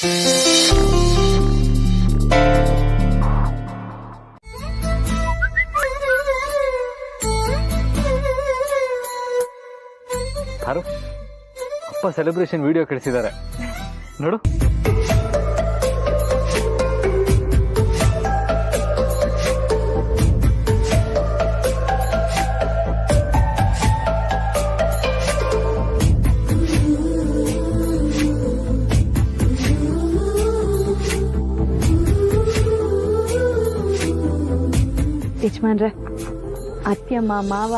ಯಾರು ಅಪ್ಪ celebration video ಕಳಿಸಿದ್ದಾರೆ ನೋಡು. ಯಜಮಾನ್ರೆ, ಅತ್ತೆಯಮ್ಮ ಮಾವ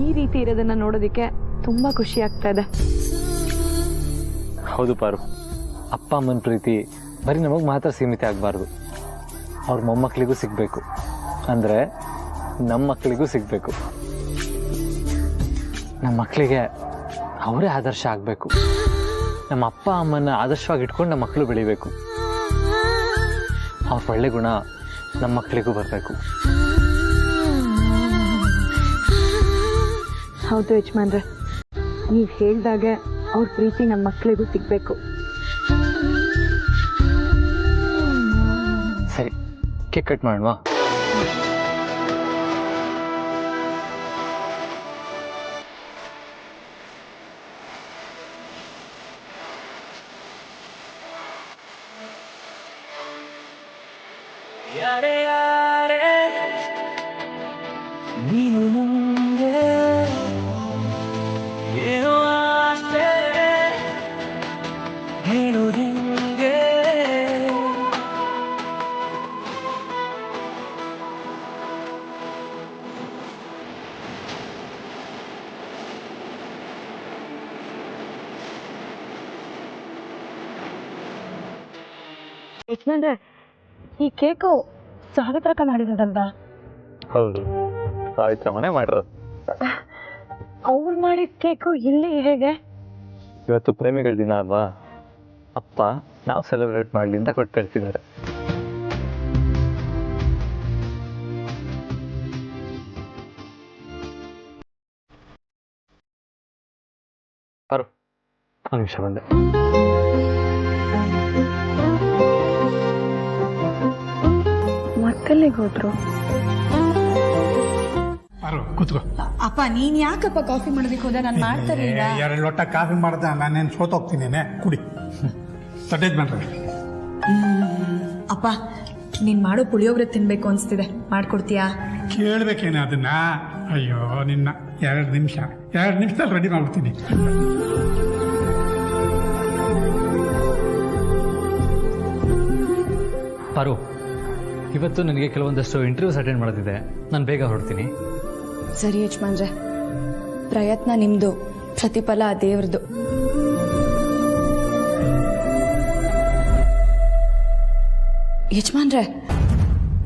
ಈ ರೀತಿ ಇರೋದನ್ನ ನೋಡೋದಿಕ್ಕೆ ತುಂಬಾ ಖುಷಿ ಆಗ್ತಾ ಇದೆ. ಹೌದು ಪಾರು, ಅಪ್ಪ ಅಮ್ಮನ ಪ್ರೀತಿ ಬರೀ ನಮಗೆ ಮಾತ್ರ ಸೀಮಿತ ಆಗಬಾರ್ದು, ಅವ್ರ ಮೊಮ್ಮಕ್ಕಳಿಗೂ ಸಿಗಬೇಕು, ಅಂದರೆ ನಮ್ಮ ಮಕ್ಕಳಿಗೂ ಸಿಗಬೇಕು. ನಮ್ಮ ಮಕ್ಕಳಿಗೆ ಅವರೇ ಆದರ್ಶ ಆಗಬೇಕು. ನಮ್ಮ ಅಪ್ಪ ಅಮ್ಮನ ಆದರ್ಶವಾಗಿ ಇಟ್ಕೊಂಡು ನಮ್ಮ ಮಕ್ಕಳು ಬೆಳಿಬೇಕು. ಅವ್ರ ಒಳ್ಳೆ ಗುಣ ನಮ್ಮ ಮಕ್ಕಳಿಗೂ ಬರಬೇಕು. ಹೌದು ಯಜಮಾನ್ರೆ, ನೀವು ಹೇಳ್ದಾಗೆ ಅವ್ರ ಪ್ರೀತಿ ನಮ್ಮ ಮಕ್ಕಳಿಗೂ ಸಿಗಬೇಕು. ಸರಿ, ಕೇಕ್ ಕಟ್ ಮಾಡೋಣ. ನೀನು ಮುಂದೆ ಏನೋ ಆಸೆ ಹೇಳುವುದೆಂಗೆ. ಯಜಮಾನ್ರೆ, ಈ ಕೇಕು ಸಾವಿತ್ರಕ್ಕ ಮಾಡಿರೋದಲ್ವ? ಹೌದು, ಸಾವಿತ್ರಮ್ಮನೇ ಮಾಡಿರೋದು. ಅವ್ರು ಮಾಡಿದ ಕೇಕು ಇಲ್ಲಿ ಹೇಗೆ? ಇವತ್ತು ಪ್ರೇಮಿಗಳ ದಿನ ಅಲ್ವಾ, ಅಪ್ಪ ನಾವು ಸೆಲೆಬ್ರೇಟ್ ಮಾಡಲಿ ಅಂತ ಕೊಟ್ಟು ಕಳಿಸಿದ್ದಾರೆ. ಬರು, ಒಂದು ನಿಮಿಷ ಬಂದೆ. ಮಕ್ಕಳಿಗೆ ಹೋದ್ರು. ಕೂತ್ಕೋ. ಅಪ್ಪ ನೀನ್ ಯಾಕಪ್ಪ ಕಾಫಿ ಮಾಡೋದಕ್ಕೆ ಹೋದ? ನಾನು ಮಾಡ್ತಾರೆ. 2 ಲೋಟ ಕಾಫಿ ಮಾಡ್ದ, ನಾನೇನು ಸೋತೋಗ್ತೀನಿ. ಕುಡಿ ತಟ್ಟೆದ್ ಬನ್ರಿ. ಅಪ್ಪ ನೀನ್ ಮಾಡೋ ಪುಳಿಯೋಗರೆ ತಿನ್ಬೇಕು ಅನ್ಸ್ತಿದೆ, ಮಾಡ್ಕೊಡ್ತೀಯಾ? ಕೇಳ್ಬೇಕೇನೆ ಅದನ್ನ? ಅಯ್ಯೋ ನಿನ್ನ 2 ನಿಮಿಷದಲ್ಲಿ ರೆಡಿ ಮಾಡ್ಬಿಡ್ತೀನಿ. ಪಾರು, ಇವತ್ತು ನನಗೆ ಕೆಲವೊಂದಷ್ಟು ಇಂಟರ್ವ್ಯೂಸ್ ಅಟೆಂಡ್ ಮಾಡೋದಿದೆ, ನಾನು ಬೇಗ ಹೊರಡ್ತೀನಿ. ಸರಿ ಯಜಮಾನ್ರೆ, ಪ್ರಯತ್ನ ನಿಮ್ದು, ಪ್ರತಿಫಲ ದೇವ್ರದ್ದು. ಯಜಮಾನ್ರೆ,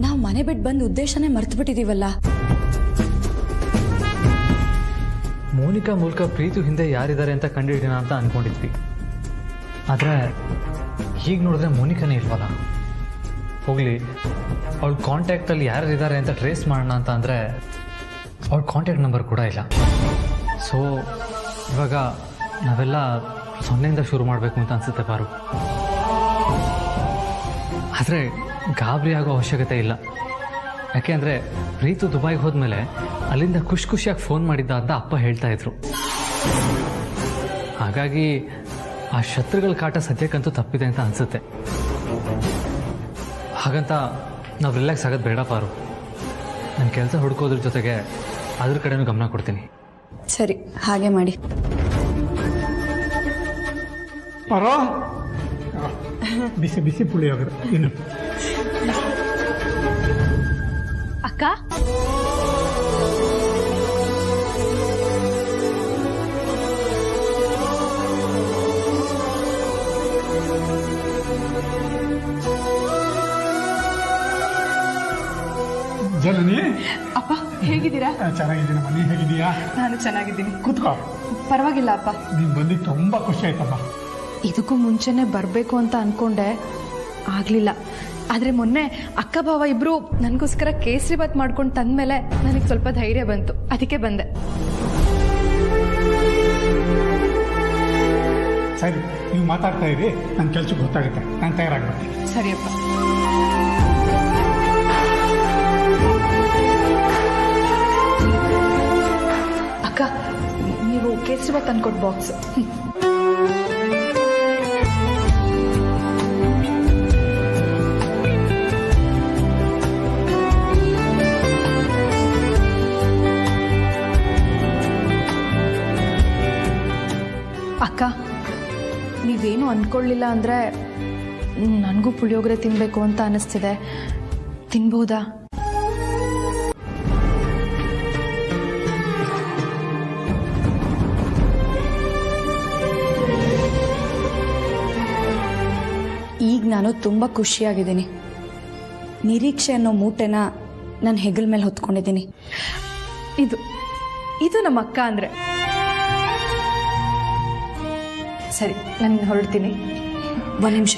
ನಾವು ಮನೆ ಬಿಟ್ಟು ಬಂದ ಉದ್ದೇಶನೇ ಮರ್ತು ಬಿಟ್ಟಿದೀವಲ್ಲ. ಮೋನಿಕಾ ಮೂಲಕ ಪ್ರೀತಿ ಹಿಂದೆ ಯಾರಿದ್ದಾರೆ ಅಂತ ಕಂಡುಹಿಡಿಯೋಣ ಅಂತ ಅನ್ಕೊಂಡಿದ್ವಿ. ಆದರೆ ಹೀಗೆ ನೋಡಿದ್ರೆ ಮೋನಿಕಾನೇ ಇಲ್ವಲ್ಲ. ಹೋಗ್ಲಿ, ಅವಳ ಕಾಂಟ್ಯಾಕ್ಟಲ್ಲಿ ಯಾರಿದ್ದಾರೆ ಅಂತ ಟ್ರೇಸ್ ಮಾಡೋಣ ಅಂತ ಅಂದರೆ ಅವಳ ಕಾಂಟ್ಯಾಕ್ಟ್ ನಂಬರ್ ಕೂಡ ಇಲ್ಲ. ಸೊ ಇವಾಗ ನಾವೆಲ್ಲ 0ಇಂದ ಶುರು ಮಾಡಬೇಕು ಅಂತ ಅನಿಸುತ್ತೆ ಪಾರು. ಆದರೆ ಗಾಬರಿ ಆಗೋ ಅವಶ್ಯಕತೆ ಇಲ್ಲ. ಯಾಕೆ ಅಂದರೆ ಪ್ರೀತು ದುಬೈಗೆ ಹೋದ್ಮೇಲೆ ಅಲ್ಲಿಂದ ಖುಷಿಯಾಗಿ ಫೋನ್ ಮಾಡಿದ್ದ ಅಂತ ಅಪ್ಪ ಹೇಳ್ತಾ ಇದ್ರು. ಹಾಗಾಗಿ ಆ ಶತ್ರುಗಳ ಕಾಟ ಸದ್ಯಕ್ಕಂತೂ ತಪ್ಪಿದೆ ಅಂತ ಅನಿಸುತ್ತೆ. ಹಾಗಂತ ನಾವು ರಿಲ್ಯಾಕ್ಸ್ ಆಗೋದು ಬೇಡ ಪಾರು. ನನ್ನ ಕೆಲಸ ಹುಡ್ಕೋದ್ರ ಜೊತೆಗೆ ಅದ್ರ ಕಡೆನೂ ಗಮನ ಕೊಡ್ತೀನಿ. ಸರಿ, ಹಾಗೆ ಮಾಡಿ. ಪರೋ ಬಿಸಿ ಬಿಸಿ ಪುಳಿಯೋಗರೆ ಇನ್ನು. ಅಕ್ಕ, ಜನನಿ. ಅಪ್ಪ ಹೇಗಿದ್ದೀರಾ? ಚೆನ್ನಾಗಿದ್ದೀನಿ. ಮನೆ ಹೇಗಿದೀಯಾ? ನಾನು ಚೆನ್ನಾಗಿದ್ದೀನಿ. ಕೂತ್ಕೋ. ಪರವಾಗಿಲ್ಲ ಅಪ್ಪ. ನೀನ್ ಬಂದು ತುಂಬಾ ಖುಷಿ ಆಯ್ತಮ್ಮ. ಇದಕ್ಕೂ ಮುಂಚೆನೆ ಬರಬೇಕು ಅಂತ ಅನ್ಕೊಂಡೆ, ಆಗ್ಲಿಲ್ಲ. ಆದ್ರೆ ಮೊನ್ನೆ ಅಕ್ಕ ಭಾವ ಇಬ್ರು ನನಗೋಸ್ಕರ ಕೇಸರಿ ಬಾತ್ ಮಾಡ್ಕೊಂಡು ತಂದ್ಮೇಲೆ ನನಗೆ ಸ್ವಲ್ಪ ಧೈರ್ಯ ಬಂತು, ಅದಕ್ಕೆ ಬಂದೆ. ಸರಿ, ನೀವು ಮಾತಾಡ್ತಾ ಇರಿ, ನನ್ನ ಕೆಲ್ಸಕ್ಕೆ ಗೊತ್ತಾಗುತ್ತೆ. ನಾನು ತಯಾರಾಗ್ಬಿಡ್ತೀನಿ. ಸರಿಯಪ್ಪ. ಅಕ್ಕ, ನೀವು ಕೇಸರಿಬಾತ್ ತಂದ್ಕೊಟ್ಟು ಬಾಕ್ಸ್. ಅಕ್ಕ, ನೀವೇನು ಅಂದ್ಕೊಳ್ಳಿಲ್ಲ ಅಂದರೆ ನನಗೂ ಪುಳಿಯೋಗರೆ ತಿನ್ನಬೇಕು ಅಂತ ಅನ್ನಿಸ್ತಿದೆ. ತಿನ್ಬೋದಾ? ಈಗ ನಾನು ತುಂಬ ಖುಷಿಯಾಗಿದ್ದೀನಿ. ನಿರೀಕ್ಷೆ ಅನ್ನೋ ಮೂಟೆನ ನಾನು ಹೆಗಲ ಮೇಲೆ ಹೊತ್ಕೊಂಡಿದ್ದೀನಿ. ಇದು ನಮ್ಮ ಅಕ್ಕ ಅಂದರೆ. ಸರಿ, ನಾನು ಹೊರಡ್ತೀನಿ. ಒಂದು ನಿಮಿಷ.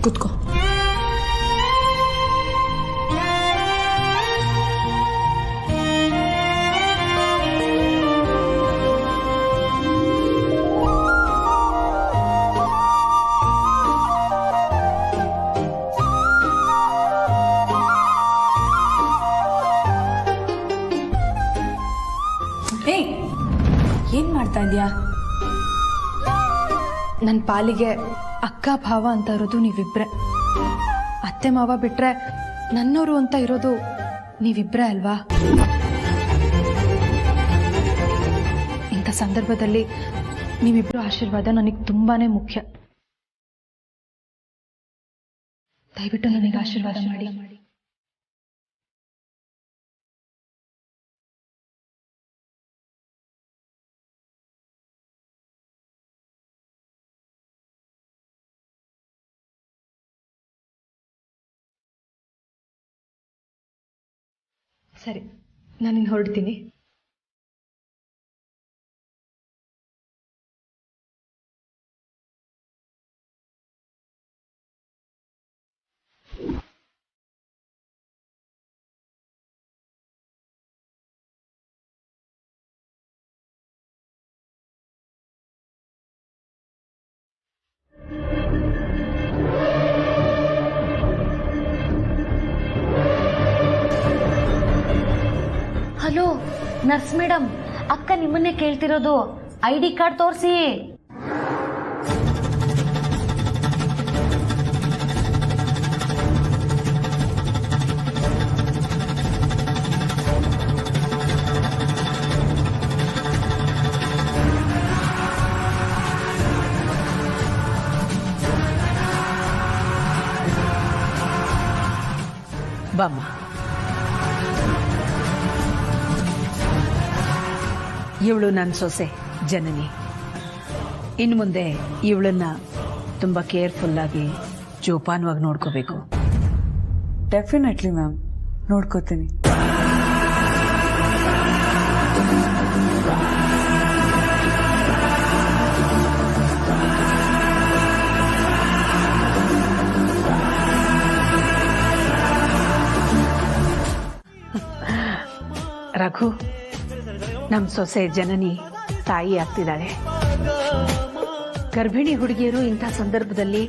ಕೂತ್ಕೋ. ಏನ್ ಮಾಡ್ತಾ ಇದೀಯಾ? ನನ್ನ ಪಾಲಿಗೆ ಅಕ್ಕ ಭಾವ ಅಂತ ಇರೋದು ನೀವಿಬ್ರೆ. ಅತ್ತೆ ಮಾವ ಬಿಟ್ರೆ ನನ್ನವರು ಅಂತ ಇರೋದು ನೀವಿಬ್ರೆ ಅಲ್ವಾ? ಇಂಥ ಸಂದರ್ಭದಲ್ಲಿ ನೀವಿಬ್ರು ಆಶೀರ್ವಾದ ನನಗೆ ತುಂಬಾನೇ ಮುಖ್ಯ. ದಯವಿಟ್ಟು ನನಗೆ ಆಶೀರ್ವಾದ ಮಾಡಿ. ಸರಿ, ನಾನಿನ್ನು ಹೊರಡ್ತೀನಿ. ಹಲೋ ನರ್ಸ್ ಮೇಡಮ್, ಅಕ್ಕ ನಿಮ್ಮನ್ನೇ ಕೇಳ್ತಿರೋದು. ID ಕಾರ್ಡ್ ತೋರಿಸಿ. ಬಾಮ್ಮ. ಇವಳು ನನ್ನ ಸೊಸೆ ಜನನಿ. ಇನ್ನು ಮುಂದೆ ಇವಳನ್ನ ತುಂಬ ಕೇರ್ಫುಲ್ಲಾಗಿ ಜೋಪಾನವಾಗಿ ನೋಡ್ಕೋಬೇಕು. ಡೆಫಿನೆಟ್ಲಿ ಮ್ಯಾಮ್, ನೋಡ್ಕೋತೀನಿ. ರಘು, ನಮ್ಮ ಸೊಸೆ ಜನನಿ ತಾಯಿ ಆಗ್ತಿದ್ದಾಳೆ. ಗರ್ಭಿಣಿ ಹುಡುಗಿಯರು ಇಂಥ ಸಂದರ್ಭದಲ್ಲಿ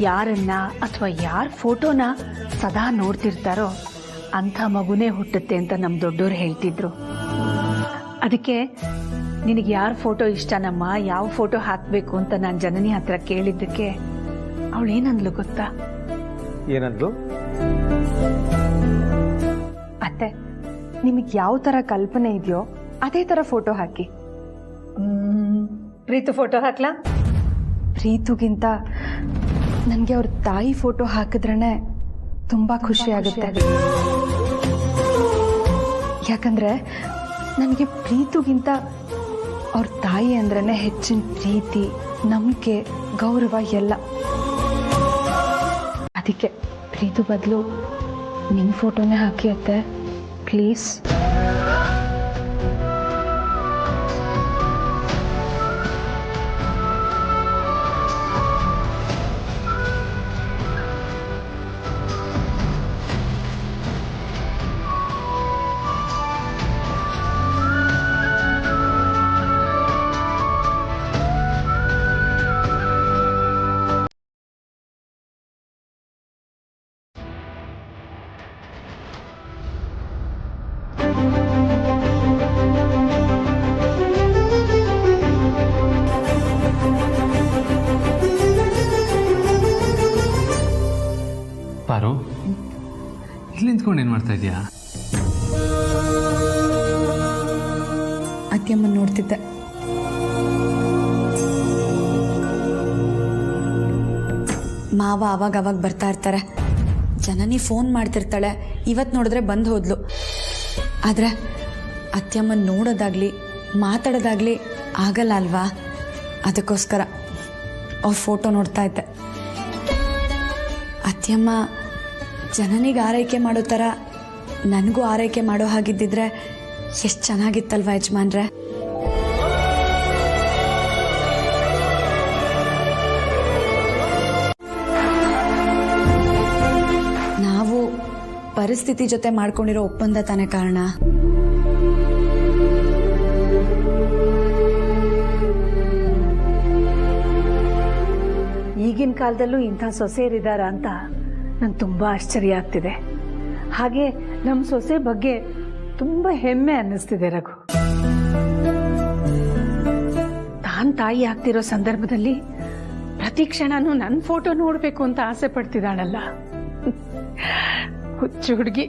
ಯಾರನ್ನ ಅಥವಾ ಯಾರ ಫೋಟೋನ ಸದಾ ನೋಡ್ತಿರ್ತಾರೋ ಅಂಥ ಮಗುನೇ ಹುಟ್ಟುತ್ತೆ ಅಂತ ನಮ್ಮ ದೊಡ್ಡೋರು ಹೇಳ್ತಿದ್ರು. ಅದಕ್ಕೆ ನಿನಗೆ ಯಾರ ಫೋಟೋ ಇಷ್ಟನಮ್ಮ, ಯಾವ ಫೋಟೋ ಹಾಕಬೇಕು ಅಂತ ನಾನು ಜನನಿ ಹತ್ರ ಕೇಳಿದ್ದಕ್ಕೆ ಅವಳೇನಂದ್ಲು ಗೊತ್ತಾ? ಏನಂದ್ಲು? ಅತ್ತೆ, ನಿಮಗೆ ಯಾವ ಥರ ಕಲ್ಪನೆ ಇದೆಯೋ ಅದೇ ಥರ ಫೋಟೋ ಹಾಕಿ. ಪ್ರೀತು ಫೋಟೋ ಹಾಕ್ಲಾ? ಪ್ರೀತುಗಿಂತ ನನಗೆ ಅವ್ರ ತಾಯಿ ಫೋಟೋ ಹಾಕಿದ್ರೇ ತುಂಬ ಖುಷಿ ಆಗುತ್ತೆ. ಯಾಕಂದರೆ ನನಗೆ ಪ್ರೀತಿಗಿಂತ ಅವ್ರ ತಾಯಿ ಅಂದ್ರೇ ಹೆಚ್ಚಿನ ಪ್ರೀತಿ, ನಂಬಿಕೆ, ಗೌರವ ಎಲ್ಲ. ಅದಕ್ಕೆ ಪ್ರೀತಿ ಬದಲು ನಿಮ್ಮ ಫೋಟೋನೇ ಹಾಕಿ ಅತ್ತೆ, ಪ್ಲೀಸ್. ಪಾರು, ಇಲ್ಲಿ ನಿಂತ್ಕೊಂಡು ಏನು ಮಾಡ್ತಾ ಇದೀಯಾ? ಅತ್ತೆಯಮ್ಮನ ನೋಡ್ತಿದ್ದೆ. ಮಾವ ಅವಾಗ ಬರ್ತಾ ಇರ್ತಾರೆ. ಜನನಿ ಫೋನ್ ಮಾಡ್ತಿರ್ತಾಳೆ. ಇವತ್ತು ನೋಡಿದ್ರೆ ಬಂದು ಹೋದ್ಲು. ಆದರೆ ಅತ್ತೆಯಮ್ಮನ ನೋಡೋದಾಗ್ಲಿ ಮಾತಾಡೋದಾಗ್ಲಿ ಆಗಲ್ಲ ಅಲ್ವಾ? ಅದಕ್ಕೋಸ್ಕರ ಅವ್ರ ಫೋಟೋ ನೋಡ್ತಾ ಇದ್ದೆ. ಅತ್ತೆಯಮ್ಮ ಜನನಿಗೆ ಆರೈಕೆ ಮಾಡೋ ಥರ ನನಗೂ ಆರೈಕೆ ಮಾಡೋ ಹಾಗಿದ್ದಿದ್ರೆ ಎಷ್ಟು ಚೆನ್ನಾಗಿತ್ತಲ್ವ ಯಜಮಾನ್ರೆ? ನಾವು ಪರಿಸ್ಥಿತಿ ಜೊತೆ ಮಾಡ್ಕೊಂಡಿರೋ ಒಪ್ಪಂದ ತಾನೇ ಕಾರಣ. ಈಗಿನ ಕಾಲದಲ್ಲೂ ಇಂಥ ಸೊಸೆಯರಿದ್ದಾರ ಅಂತ ನಂಗೆ ತುಂಬ ಆಶ್ಚರ್ಯ ಆಗ್ತಿದೆ. ಹಾಗೆ ನಮ್ಮ ಸೊಸೆ ಬಗ್ಗೆ ತುಂಬ ಹೆಮ್ಮೆ ಅನ್ನಿಸ್ತಿದೆ ರಘು. ತಾನು ತಾಯಿ ಆಗ್ತಿರೋ ಸಂದರ್ಭದಲ್ಲಿ ಪ್ರತಿ ಕ್ಷಣನೂ ನನ್ನ ಫೋಟೋ ನೋಡಬೇಕು ಅಂತ ಆಸೆ ಪಡ್ತಿದ್ದಾಳಲ್ಲ, ಹುಚ್ಚು ಹುಡುಗಿ.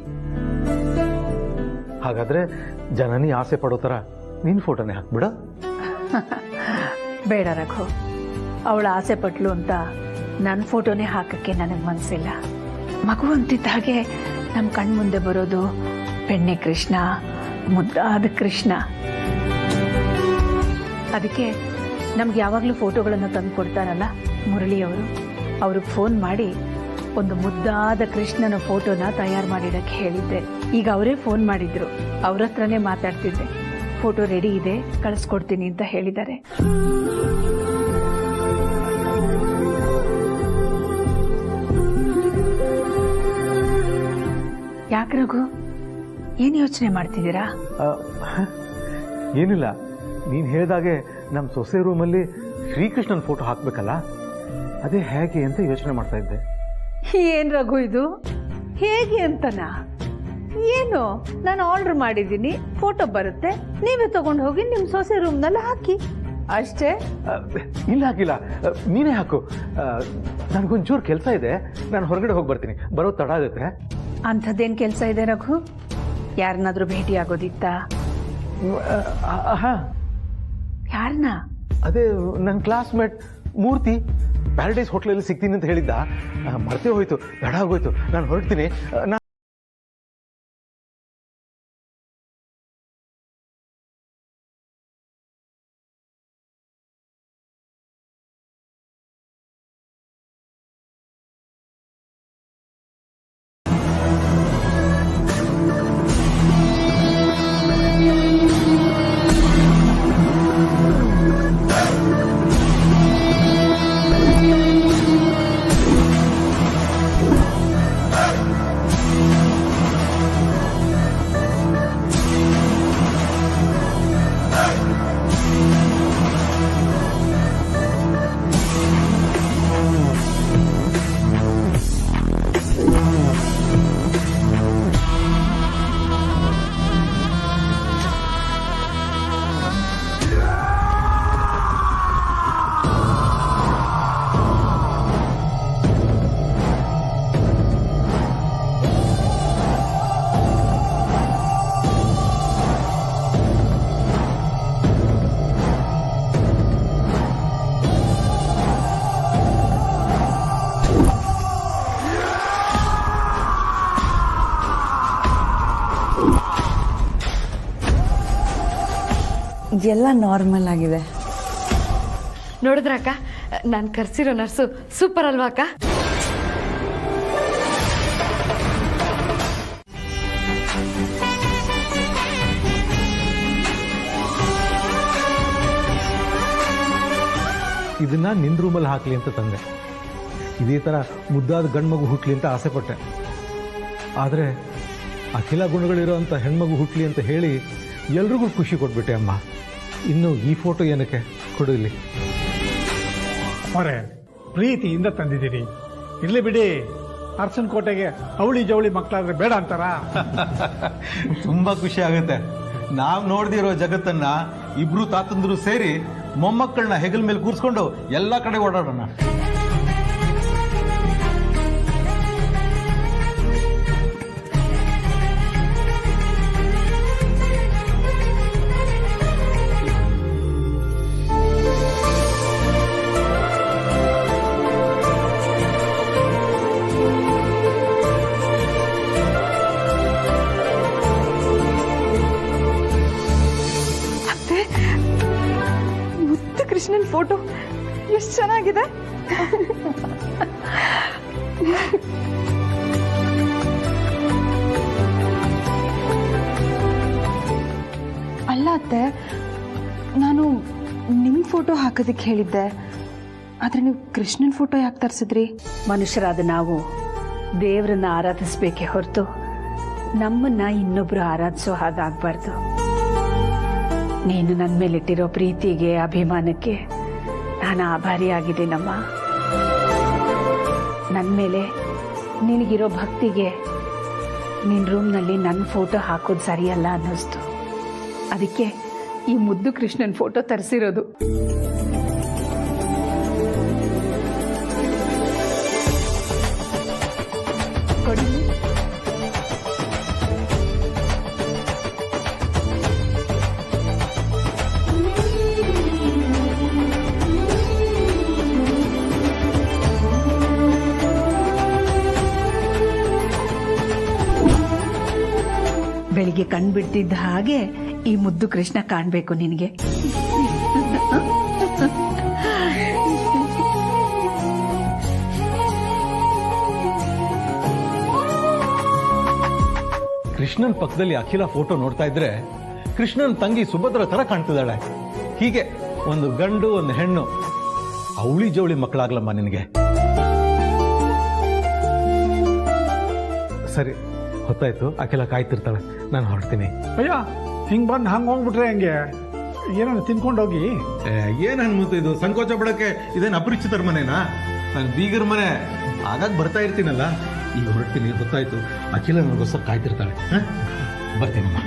ಹಾಗಾದ್ರೆ ಜನನಿ ಆಸೆ ಪಡೋ ಥರ ನಿನ್ನ ಫೋಟೋನೇ ಹಾಕ್ಬಿಡ. ಬೇಡ ರಘು, ಅವಳು ಆಸೆ ಪಟ್ಲು ಅಂತ ನನ್ನ ಫೋಟೋನೇ ಹಾಕಕ್ಕೆ ನನಗೆ ಮನಸ್ಸಿಲ್ಲ. ಮಗು ಅಂತಿದ್ದ ಹಾಗೆ ನಮ್ಮ ಕಣ್ಮುಂದೆ ಬರೋದು ಬೆಣ್ಣೆ ಕೃಷ್ಣ, ಮುದ್ದಾದ ಕೃಷ್ಣ. ಅದಕ್ಕೆ ನಮ್ಗೆ ಯಾವಾಗಲೂ ಫೋಟೋಗಳನ್ನು ತಂದು ಕೊಡ್ತಾರಲ್ಲ ಮುರಳಿಯವರು, ಅವ್ರಿಗೆ ಫೋನ್ ಮಾಡಿ ಒಂದು ಮುದ್ದಾದ ಕೃಷ್ಣನ ಫೋಟೋನ ತಯಾರು ಮಾಡಿಡಕ್ಕೆ ಹೇಳಿದ್ದೆ. ಈಗ ಅವರೇ ಫೋನ್ ಮಾಡಿದ್ರು, ಅವ್ರ ಹತ್ರನೇ ಮಾತಾಡ್ತಿದ್ದೆ. ಫೋಟೋ ರೆಡಿ ಇದೆ, ಕಳಿಸ್ಕೊಡ್ತೀನಿ ಅಂತ ಹೇಳಿದ್ದಾರೆ. ಯಾಕೆ ರಘು, ಏನು ಯೋಚನೆ ಮಾಡ್ತಿದ್ದೀರಾ? ಏನಿಲ್ಲ, ನೀನು ಹೇಳಿದಾಗೆ ನಮ್ಮ ಸೊಸೆ ರೂಮಲ್ಲಿ ಶ್ರೀಕೃಷ್ಣನ ಫೋಟೋ ಹಾಕಬೇಕಲ್ಲ, ಅದೇ ಹೇಗೆ ಅಂತ ಯೋಚನೆ ಮಾಡ್ತಾ ಇದ್ದೆ. ಏನ್ ರಘು ಇದು, ಹೇಗೆ ಅಂತನಾ? ಏನು, ನಾನು ಆರ್ಡರ್ ಮಾಡಿದ್ದೀನಿ, ಫೋಟೋ ಬರುತ್ತೆ, ನೀವೇ ತಗೊಂಡು ಹೋಗಿ ನಿಮ್ಮ ಸೊಸೆ ರೂಮ್ನಲ್ಲಿ ಹಾಕಿ ಅಷ್ಟೇ. ಇಲ್ಲ ಹಾಕಿಲ್ಲ, ನೀನೇ ಹಾಕು. ನನಗೊಂಚೂರು ಕೆಲಸ ಇದೆ, ನಾನು ಹೊರಗಡೆ ಹೋಗಿ ಬರ್ತೀನಿ, ಬರೋ ತಡ ಆಗುತ್ತೆ. ಅಂಥದ್ದೇನು ಕೆಲಸ ಇದೆ ರಘು? ಯಾರನ್ನಾದ್ರೂ ಭೇಟಿ ಆಗೋದಿತ್ತಾ? ಹಾಂ, ಯಾರನ್ನ? ಅದೇ ನನ್ನ ಕ್ಲಾಸ್ಮೇಟ್ ಮೂರ್ತಿ ಪ್ಯಾರಡೈಸ್ ಹೋಟ್ಲಲ್ಲಿ ಸಿಗ್ತೀನಿ ಅಂತ ಹೇಳಿದ್ದ. ಮರ್ತೇ ಹೋಯ್ತು, ತಡ ಆಗೋಯ್ತು, ನಾನು ಹೊರಡ್ತೀನಿ. ಎಲ್ಲ ನಾರ್ಮಲ್ ಆಗಿದೆ. ನೋಡಿದ್ರ ಅಕ್ಕ, ನಾನು ಕರ್ಸಿರೋ ನರ್ಸು ಸೂಪರ್ ಅಲ್ವಾ ಅಕ್ಕ? ಇದನ್ನ ನಿನ್ನ ರೂಮಲ್ಲಿ ಹಾಕಲಿ ಅಂತ ತಂದೆ. ಇದೇ ಥರ ಮುದ್ದಾದ ಗಂಡು ಮಗು ಹುಟ್ಟಲಿ ಅಂತ ಆಸೆ ಪಟ್ಟೆ. ಆದರೆ ಅಖಿಲ ಗುಣಗಳಿರೋಂಥ ಹೆಣ್ಮಗು ಹುಟ್ಟಲಿ ಅಂತ ಹೇಳಿ ಎಲ್ರಿಗೂ ಖುಷಿ ಕೊಟ್ಬಿಟ್ಟೆ ಅಮ್ಮ. ಇನ್ನು ಈ ಫೋಟೋ ಏನಕ್ಕೆ ಕೊಡು ಇಲ್ಲಿ. ಅವರೇ ಪ್ರೀತಿಯಿಂದ ತಂದಿದ್ದೀರಿ, ಇರ್ಲಿ ಬಿಡಿ. ಅರ್ಸನ್ ಕೋಟೆಗೆ ಅವಳಿ ಜವಳಿ ಮಕ್ಕಳಾದ್ರೆ ಬೇಡ ಅಂತಾರ? ತುಂಬ ಖುಷಿ ಆಗುತ್ತೆ. ನಾವು ನೋಡ್ದಿರೋ ಜಗತ್ತನ್ನ ಇಬ್ರು ತಾತಂದ್ರು ಸೇರಿ ಮೊಮ್ಮಕ್ಕಳನ್ನ ಹೆಗಲ ಮೇಲೆ ಕೂರಿಸ್ಕೊಂಡು ಎಲ್ಲ ಕಡೆ ಓಡಾಡೋಣ. ಕೃಷ್ಣನ್ ಫೋಟೋ ಎಷ್ಟು ಚೆನ್ನಾಗಿದೆ. ಅಲ್ಲ ಅತ್ತೆ, ನಾನು ನಿಮ್ಮ ಫೋಟೋ ಹಾಕೋದಕ್ಕೆ ಹೇಳಿದ್ದೆ, ಆದರೆ ನೀವು ಕೃಷ್ಣನ್ ಫೋಟೋ ಯಾಕೆ ತರಿಸಿದ್ರಿ? ಮನುಷ್ಯರಾದ ನಾವು ದೇವರನ್ನ ಆರಾಧಿಸ್ಬೇಕೇ ಹೊರತು ನಮ್ಮನ್ನ ಇನ್ನೊಬ್ರು ಆರಾಧಿಸೋ ಹಾಗಾಗಬಾರ್ದು. ನೀನು ನನ್ನ ಮೇಲಿಟ್ಟಿರೋ ಪ್ರೀತಿಗೆ, ಅಭಿಮಾನಕ್ಕೆ ನಾನು ಆಭಾರಿಯಾಗಿದ್ದೀನಮ್ಮ. ನನ್ನ ಮೇಲೆ ನಿನಗಿರೋ ಭಕ್ತಿಗೆ ನಿನ್ನ ರೂಮ್ನಲ್ಲಿ ನನ್ನ ಫೋಟೋ ಹಾಕೋದು ಸರಿಯಲ್ಲ ಅನ್ನಿಸ್ತು. ಅದಕ್ಕೆ ಈ ಮುದ್ದು ಕೃಷ್ಣನ್ ಫೋಟೋ ತರಿಸಿರೋದು. ಕೊಡಿ. ಬೆಳಿಗ್ಗೆ ಕಣ್ಬಿಡ್ತಿದ್ದ ಹಾಗೆ ಈ ಮುದ್ದು ಕೃಷ್ಣ ಕಾಣಬೇಕು ನಿನಗೆ. ಕೃಷ್ಣನ್ ಪಕ್ಕದಲ್ಲಿ ಅಖಿಲ ಫೋಟೋ ನೋಡ್ತಾ ಇದ್ರೆ ಕೃಷ್ಣನ್ ತಂಗಿ ಸುಭದ್ರ ತರ ಕಾಣ್ತಿದ್ದಾಳೆ. ಹೀಗೆ ಒಂದು ಗಂಡು ಒಂದು ಹೆಣ್ಣು ಅವಳಿ ಜವಳಿ ಮಕ್ಕಳಾಗ್ಲಮ್ಮ ನಿನಗೆ. ಸರಿ, ಹೊತ್ತಾಯ್ತು. ಅಖಿಲ ಕಾಯ್ತಿರ್ತಾಳೆ, ನಾನು ಹೊರಡ್ತೀನಿ. ಅಯ್ಯ, ಹಿಂಗೆ ಬಂದು ಹಂಗೆ ಹೋಗ್ಬಿಟ್ರೆ ಹೆಂಗೆ? ಏನಾದ್ರು ತಿನ್ಕೊಂಡೋಗಿ. ಏನ್ ಅನ್ಮುತ್ತ ಇದು? ಸಂಕೋಚ ಪಡಕ್ಕೆ ಇದೇನು ಅಪರಿಚಿತರ ಮನೆನಾ? ನಾನು ಬೀಗರ ಮನೆ, ಆಗಾಗ ಬರ್ತಾ ಇರ್ತೀನಲ್ಲ. ಈಗ ಹೊರಡ್ತೀನಿ, ಗೊತ್ತಾಯ್ತು. ಅಖಿಲ ನನಗೋಸ್ಕರ ಕಾಯ್ತಿರ್ತಾಳೆ. ಬರ್ತೀನಮ್ಮ.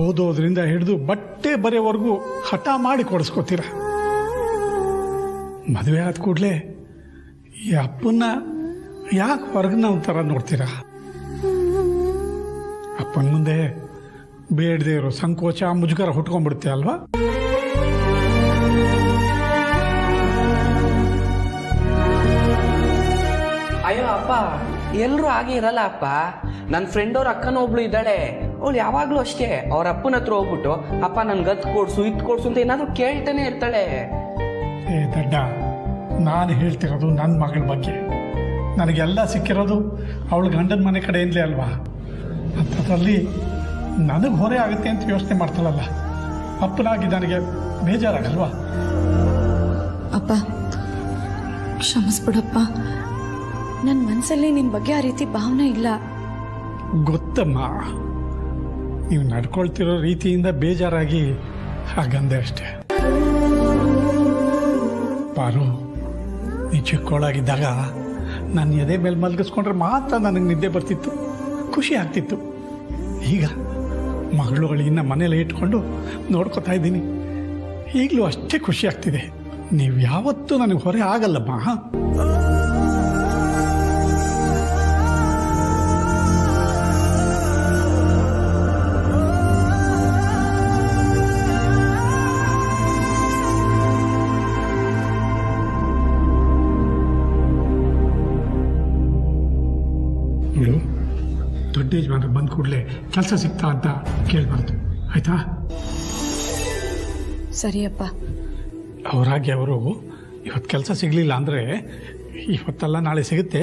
ಓದೋದ್ರಿಂದ ಹಿಡಿದು ಬಟ್ಟೆ ಬರೆಯವರೆಗೂ ಹಠ ಮಾಡಿ ಕೊಡಿಸ್ಕೋತೀರ. ಮದುವೆ ಆದ ಕೂಡಲೇ ಈ ಅಪ್ಪನ್ನ ಯಾಕೆ ಹೊರಗಿನ ಒಂಥರ ನೋಡ್ತೀರಾ? ಅಪ್ಪನ ಮುಂದೆ ಬೇಡದೇ ಇರೋ ಸಂಕೋಚ, ಮುಜುಗರ ಹುಟ್ಕೊಂಡ್ಬಿಡುತ್ತೆ ಅಲ್ವಾ? ಅಯ್ಯೋ ಅಪ್ಪ, ಎಲ್ಲರೂ ಹಾಗೆ ಇರಲ್ಲ ಅಪ್ಪ. ನನ್ನ ಫ್ರೆಂಡ್ ಅವ್ರ ಅಕ್ಕನ ಒಬ್ಳು ಇದ್ದಾಳೆ, ಅವಳು ಯಾವಾಗ್ಲೂ ಅಷ್ಟೇ ಅವ್ರ ಅಪ್ಪನ ಹತ್ರ ಹೋಗ್ಬಿಟ್ಟು ಅಪ್ಪ ನನ್ಗೆ ಅದ್ ಕೊಡ್ಸು ಇದ್ ಕೊಡ್ಸು ಅಂತ ಏನಾದ್ರು ಕೇಳ್ತಾನೆ ಇರ್ತಾಳೆ. ಏ ದಡ್ಡ, ನಾನು ಹೇಳ್ತಿರೋದು ನನ್ನ ಮಗಳ ಬಗ್ಗೆ. ನನಗೆಲ್ಲ ಸಿಕ್ಕಿರೋದು ಅವಳ ಗಂಡನ ಮನೆ ಕಡೆಯಿಂದಲೇ ಅಲ್ವಾ? ಅಂಥದ್ರಲ್ಲಿ ನನಗೆ ಹೊರೆ ಆಗುತ್ತೆ ಅಂತ ಯೋಚನೆ ಮಾಡ್ತಾಳಲ್ಲ, ಅಪ್ಪನಾಗಿ ನನಗೆ ಬೇಜಾರಾಗಲ್ವಾ? ಅಪ್ಪ ಕ್ಷಮಿಸ್ಬಿಡಪ್ಪ, ನನ್ನ ಮನಸ್ಸಲ್ಲಿ ನಿನ್ನ ಬಗ್ಗೆ ಆ ರೀತಿ ಭಾವನೆ ಇಲ್ಲ. ಗೊತ್ತಮ್ಮ, ನೀವು ನಡ್ಕೊಳ್ತಿರೋ ರೀತಿಯಿಂದ ಬೇಜಾರಾಗಿ ಹಾಗಂದೆ ಅಷ್ಟೆ. ಪಾರು, ನೀ ಚಿಕ್ಕವಳಾಗಿದ್ದಾಗ ನನ್ನ ಎದೆ ಮೇಲೆ ಮಲಗಿಸ್ಕೊಂಡ್ರೆ ಮಾತ್ರ ನನಗೆ ನಿದ್ದೆ ಬರ್ತಿತ್ತು, ಖುಷಿ ಆಗ್ತಿತ್ತು. ಈಗ ಮಗಳುಗಳಿನ್ನ ಮನೇಲಿ ಇಟ್ಕೊಂಡು ನೋಡ್ಕೊತಾ ಇದ್ದೀನಿ, ಈಗಲೂ ಅಷ್ಟೇ ಖುಷಿ ಆಗ್ತಿದೆ. ನೀವು ಯಾವತ್ತೂ ನನಗೆ ಹೊರೆ ಆಗಲ್ಲಮ್ಮ. ನೋಡು, ದೊಡ್ಡ ಯಜಮಾನ್ರಿಗೆ ಬಂದ ಕೂಡಲೇ ಕೆಲಸ ಸಿಗ್ತಾ ಅಂತ ಕೇಳಬಾರ್ದು, ಆಯಿತಾ? ಸರಿಯಪ್ಪ. ಅವರಾಗಿ ಅವರು ಇವತ್ತು ಕೆಲಸ ಸಿಗಲಿಲ್ಲ ಅಂದರೆ ಇವತ್ತಲ್ಲ ನಾಳೆ ಸಿಗುತ್ತೆ,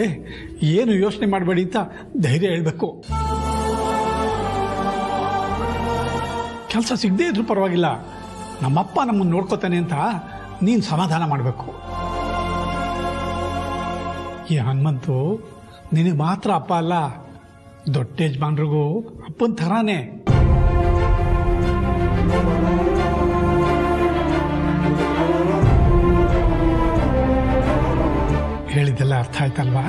ಏನು ಯೋಚನೆ ಮಾಡಬೇಡಿ ಅಂತ ಧೈರ್ಯ ಹೇಳಬೇಕು. ಕೆಲಸ ಸಿಗದೇ ಇದ್ರೂ ಪರವಾಗಿಲ್ಲ, ನಮ್ಮಪ್ಪ ನಮ್ಮನ್ನು ನೋಡ್ಕೋತಾನೆ ಅಂತ ನೀನು ಸಮಾಧಾನ ಮಾಡಬೇಕು. ಈ ಹನುಮಂತು ನಿನಗೆ ಮಾತ್ರ ಅಪ್ಪ ಅಲ್ಲ, ದೊಡ್ಡ ಯಜಮಾನ್ರಿಗೂ ಅಪ್ಪನ ಥರಾನೇ. ಹೇಳಿದ್ದೆಲ್ಲ ಅರ್ಥ ಆಯ್ತಲ್ವಾ?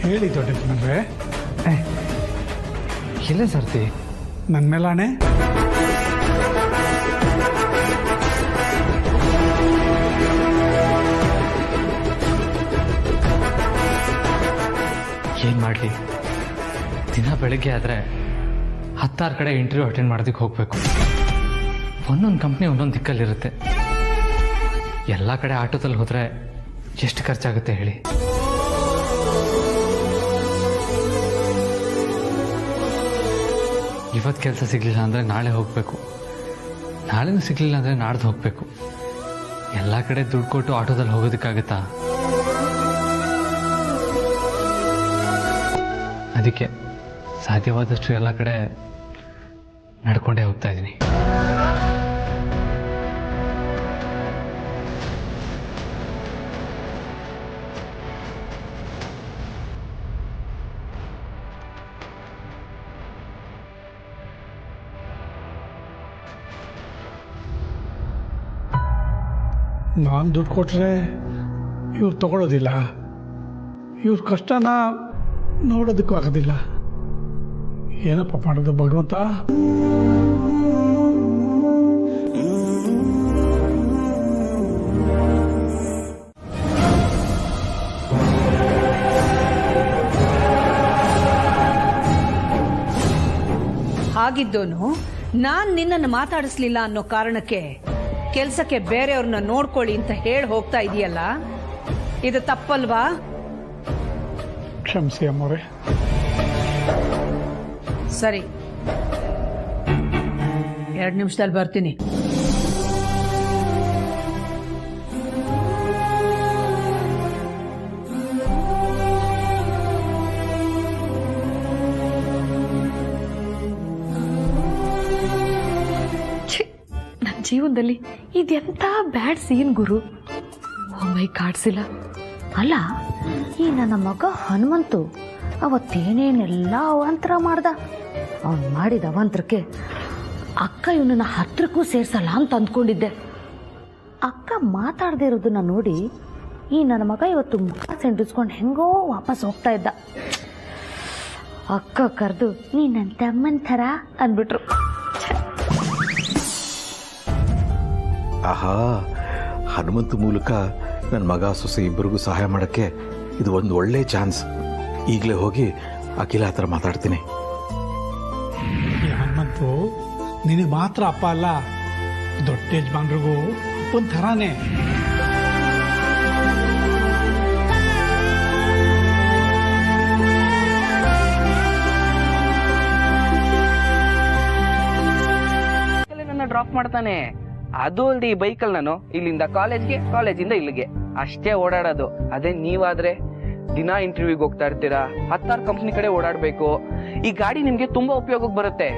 ಹೇಳಿ ದೊಡ್ಡ ಯಜಮಾನ್ರೆ. ಇಲ್ಲ ಸರ್ತಿ, ನನ್ನ ಮೇಲಾಣೆ. ಏನು ಮಾಡಲಿ, ದಿನ ಬೆಳಗ್ಗೆ ಆದರೆ 10 ಕಡೆ ಇಂಟರ್ವ್ಯೂ ಅಟೆಂಡ್ ಮಾಡೋದಕ್ಕೆ ಹೋಗಬೇಕು. ಒಂದೊಂದು ಕಂಪ್ನಿ ಒಂದೊಂದು ದಿಕ್ಕಲ್ಲಿರುತ್ತೆ. ಎಲ್ಲ ಕಡೆ ಆಟೋದಲ್ಲಿ ಹೋದರೆ ಎಷ್ಟು ಖರ್ಚಾಗುತ್ತೆ ಹೇಳಿ? ಇವತ್ತು ಕೆಲಸ ಸಿಗಲಿಲ್ಲ ಅಂದರೆ ನಾಳೆ ಹೋಗಬೇಕು, ನಾಳೆನೂ ಸಿಗಲಿಲ್ಲ ಅಂದರೆ ನಾಡ್ದು ಹೋಗಬೇಕು. ಎಲ್ಲ ಕಡೆ ದುಡ್ಡು ಕೊಟ್ಟು ಆಟೋದಲ್ಲಿ ಹೋಗೋದಕ್ಕಾಗತ್ತಾ? ಅದಕ್ಕೆ ಸಾಧ್ಯವಾದಷ್ಟು ಎಲ್ಲ ಕಡೆ ನಡ್ಕೊಂಡೇ ಹೋಗ್ತಾ ಇದ್ದೀನಿ. ನಾನು ದುಡ್ಡು ಕೊಟ್ಟರೆ ಇವ್ರು ತಗೊಳ್ಳೋದಿಲ್ಲ, ಇವ್ರ ಕಷ್ಟನ ನೋಡೋದಕ್ಕೂ ಆಗೋದಿಲ್ಲ. ಏನಪ್ಪ ಮಾಡೋದು ಭಗವಂತ? ಹಾಗಿದ್ದೋನು ನಾನ್ ನಿನ್ನನ್ನು ಮಾತಾಡಿಸ್ಲಿಲ್ಲ ಅನ್ನೋ ಕಾರಣಕ್ಕೆ ಕೆಲ್ಸಕ್ಕೆ ಬೇರೆಯವ್ರನ್ನ ನೋಡ್ಕೊಳ್ಳಿ ಅಂತ ಹೇಳಿ ಹೋಗ್ತಾ ಇದೆಯಲ್ಲ, ಇದು ತಪ್ಪಲ್ವಾ? ಕ್ಷಮಿಸಿ ಅಮ್ಮವ್ರೆ. ಸರಿ, 2 ನಿಮಿಷದಲ್ಲಿ ಬರ್ತೀನಿ. ನನ್ನ ಜೀವನದಲ್ಲಿ ಇದೆಂಥ ಬ್ಯಾಡ್ ಸೀನ್ ಗುರು. ಒಮ್ಮೆ ಕಾಡ್ಸಿಲ್ಲ. ಅಲ್ಲ, ಈ ನನ್ನ ಮಗ ಹನುಮಂತು ಅವತ್ತೇನೇನೆಲ್ಲ ಅವಾಂತರ ಮಾಡ್ದ. ಅವನು ಮಾಡಿದ ಅವಾಂತರಕ್ಕೆ ಅಕ್ಕ ಇವನನ್ನ ಹತ್ರಕ್ಕೂ ಸೇರ್ಸಲ್ಲ ಅಂತ ಅಂದ್ಕೊಂಡಿದ್ದೆ. ಅಕ್ಕ ಮಾತಾಡದೇ ಇರೋದನ್ನ ನೋಡಿ ಈ ನನ್ನ ಮಗ ಇವತ್ತು ಮುಖ ಸೆಂಟಿಸ್ಕೊಂಡು ಹೆಂಗೋ ವಾಪಸ್ ಹೋಗ್ತಾ ಇದ್ದ. ಅಕ್ಕ ಕರೆದು ನೀ ನನ್ನ ತಮ್ಮನ ಥರ ಅಂದ್ಬಿಟ್ರು. ಆಹಾ, ಹನುಮಂತ ಮೂಲಕ ನನ್ನ ಮಗ ಸೊಸೆ ಇಬ್ಬರಿಗೂ ಸಹಾಯ ಮಾಡೋಕ್ಕೆ ಇದು ಒಂದು ಒಳ್ಳೆ ಚಾನ್ಸ್. ಈಗಲೇ ಹೋಗಿ ಅಖಿಲ ಹತ್ರ ಮಾತಾಡ್ತೀನಿ. ಈ ಹನುಮಂತು ನಿನಗೆ ಮಾತ್ರ ಅಪ್ಪ ಅಲ್ಲ, ದೊಡ್ಡ ಯಜಮಾನ್ರಿಗೂ ಅಪ್ಪನ ಥರಾನೇ. ನನ್ನ ಡ್ರಾಪ್ ಮಾಡ್ತಾನೆ. ಅದು ಅಲ್ದೆ ಈ ಬೈಕಲ್ಲಿ ನಾನು ಇಲ್ಲಿಂದ ಕಾಲೇಜ್ಗೆ, ಕಾಲೇಜಿಂದ ಇಲ್ಲಿಗೆ ಅಷ್ಟೇ ಓಡಾಡೋದು. ಅದೇ ನೀವಾದ್ರೆ ದಿನ ಇಂಟರ್ವ್ಯೂಗೆ ಹೋಗ್ತಾ ಇರ್ತೀರಾ, 10 ಕಂಪ್ನಿ ಕಡೆ ಓಡಾಡ್ಬೇಕು. ಈ ಗಾಡಿ ನಿಮ್ಗೆ ತುಂಬಾ ಉಪಯೋಗಕ್ಕೆ ಬರುತ್ತೆ.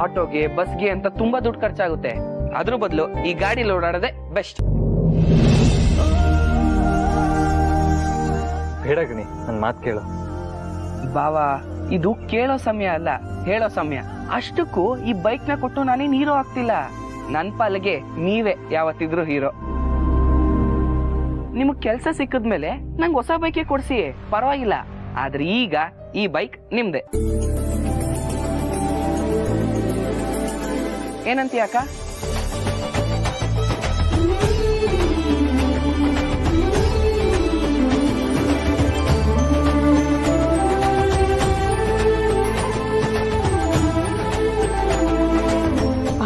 ಆಟೋಗೆ, ಬಸ್ಗೆ ಅಂತ ತುಂಬಾ ದುಡ್ಡು ಖರ್ಚಾಗುತ್ತೆ. ಅದ್ರ ಬದಲು ಈ ಗಾಡಿಲಿ ಓಡಾಡೋದೇ ಬೆಸ್ಟ್. ಬೇಡಗಣಿ, ನನ್ನ ಮಾತು ಕೇಳು. ಬಾವಾ, ಇದು ಕೇಳೋ ಸಮಯ ಅಲ್ಲ, ಹೇಳೋ ಸಮಯ. ಅಷ್ಟಕ್ಕೂ ಈ ಬೈಕ್ ನ ಕೊಟ್ಟು ನಾನೇನ್ ಹೀರೋ ಆಗ್ತಿಲ್ಲ. ನನ್ ಪಾಲಿಗೆ ನೀವೇ ಯಾವತ್ತಿದ್ರು ಹೀರೋ. ನಿಮಗ್ ಕೆಲ್ಸ ಸಿಕ್ಕದ್ಮೇಲೆ ನಂಗೆ ಹೊಸ ಬೈಕೆ ಕೊಡ್ಸಿ, ಪರವಾಗಿಲ್ಲ. ಆದ್ರೆ ಈಗ ಈ ಬೈಕ್ ನಿಮ್ದೆ. ಏನಂತೀಯ ಅಕ್ಕ?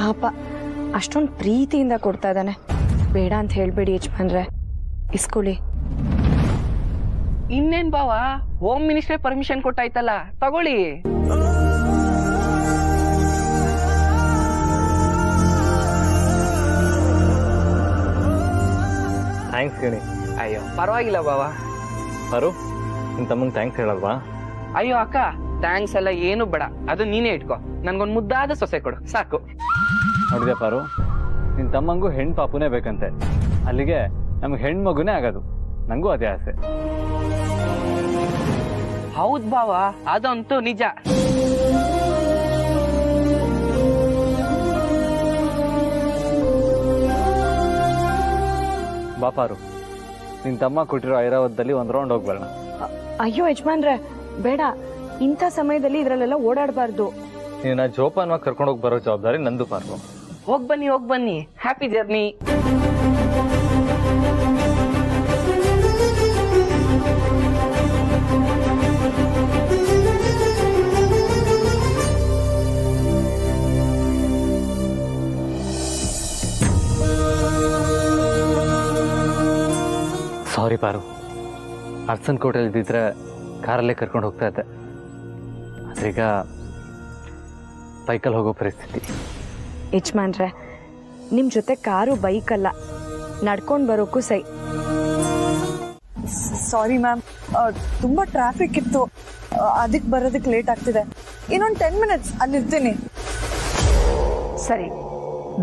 ಪಾಪ ಅಷ್ಟೊಂದು ಪ್ರೀತಿಯಿಂದ ಕೊಡ್ತಾ ಇದ್ದಾನೆ. ಬೇಡ ಅಂತ ಹೇಳ್ಬೇಡಿ ಯಜಮಾನ್ರೆ, ಇಸ್ಕೊಳ್ಳಿ. ಇನ್ನೇನ್ ಬಾವ, ಹೋಮ್ ಮಿನಿಸ್ಟ್ರೇ ಪರ್ಮಿಷನ್ ಕೊಟ್ಟಾಯ್ತಲ್ಲ, ತಗೊಳ್ಳಿ. ಥ್ಯಾಂಕ್ಸ್ ಗಿಣಿ. ಅಯ್ಯೋ ಪರವಾಗಿಲ್ಲ ಬಾವ. ಪಾರು, ನಿನ್ನ ತಮ್ಮಂಗೆ ಥ್ಯಾಂಕ್ಸ್ ಹೇಳಲ್ವಾ? ಅಯ್ಯೋ ಅಕ್ಕ, ಥ್ಯಾಂಕ್ಸ್ ಎಲ್ಲ ಏನು ಬೇಡ, ಅದು ನೀನೇ ಇಟ್ಕೋ. ನನ್ಗೊಂದು ಮುದ್ದಾದ ಸೊಸೆ ಕೊಡು ಸಾಕು. ನೋಡಿದೆ ಪಾರು, ನಿನ್ನ ತಮ್ಮಂಗೂ ಹೆಣ್ಣು ಪಾಪುನೇ ಬೇಕಂತೆ, ಅಲ್ಲಿಗೆ ನಮ್ಗೆ ಹೆಣ್ಣು ಮಗುನೇ ಆಗೋದು. ನಂಗೂ ಅದೇ ಆಸೆ. ಹೌದ್ ಬಾವ, ಅದಂತೂ ನಿಜ. ಬಾಪಾರು, ನಿನ್ನ ತಮ್ಮ ಕೊಟ್ಟಿರೋ ಐರಾವತದಲ್ಲಿ ಒಂದು ರೌಂಡ್ ಹೋಗಿ ಬರೋಣ. ಅಯ್ಯೋ ಯಜಮಾನ್ರೆ ಬೇಡ, ಇಂಥ ಸಮಯದಲ್ಲಿ ಇದ್ರಲ್ಲೆಲ್ಲ ಓಡಾಡಬಾರ್ದು. ನೀನು ಜೋಪಾನವಾಗಿ ಕರ್ಕೊಂಡು ಹೋಗಿ ಬರೋ ಜವಾಬ್ದಾರಿ ನಂದು ಪಾರು. ಹೋಗ್ ಬನ್ನಿ, ಹ್ಯಾಪಿ ಜರ್ನಿ. ಸಾರಿ ಪಾರು, ಅರ್ಸನ್ ಕೋಟೆಯಲ್ಲಿ ಇದ್ದಿದ್ರೆ ಕಾರಲ್ಲೇ ಕರ್ಕೊಂಡು ಹೋಗ್ತಾ ಇದ್ದೆ. ಆದ್ರೀಗ ಬೈಕಲ್ಲಿ ಹೋಗೋ ಪರಿಸ್ಥಿತಿ. ಯಜಮಾನ್ರೆ, ನಿಮ್ಮ ಜೊತೆ ಕಾರು ಬೈಕಲ್ಲ, ನಡ್ಕೊಂಡು ಬರೋಕ್ಕೂ ಸೈ. ಸಾರಿ ಮ್ಯಾಮ್, ತುಂಬ ಟ್ರಾಫಿಕ್ ಇತ್ತು, ಅದಕ್ಕೆ ಬರೋದಕ್ಕೆ ಲೇಟ್ ಆಗ್ತಿದೆ. ಇನ್ನೊಂದು 10 minutes ಅಲ್ಲಿರ್ತೀನಿ. ಸರಿ,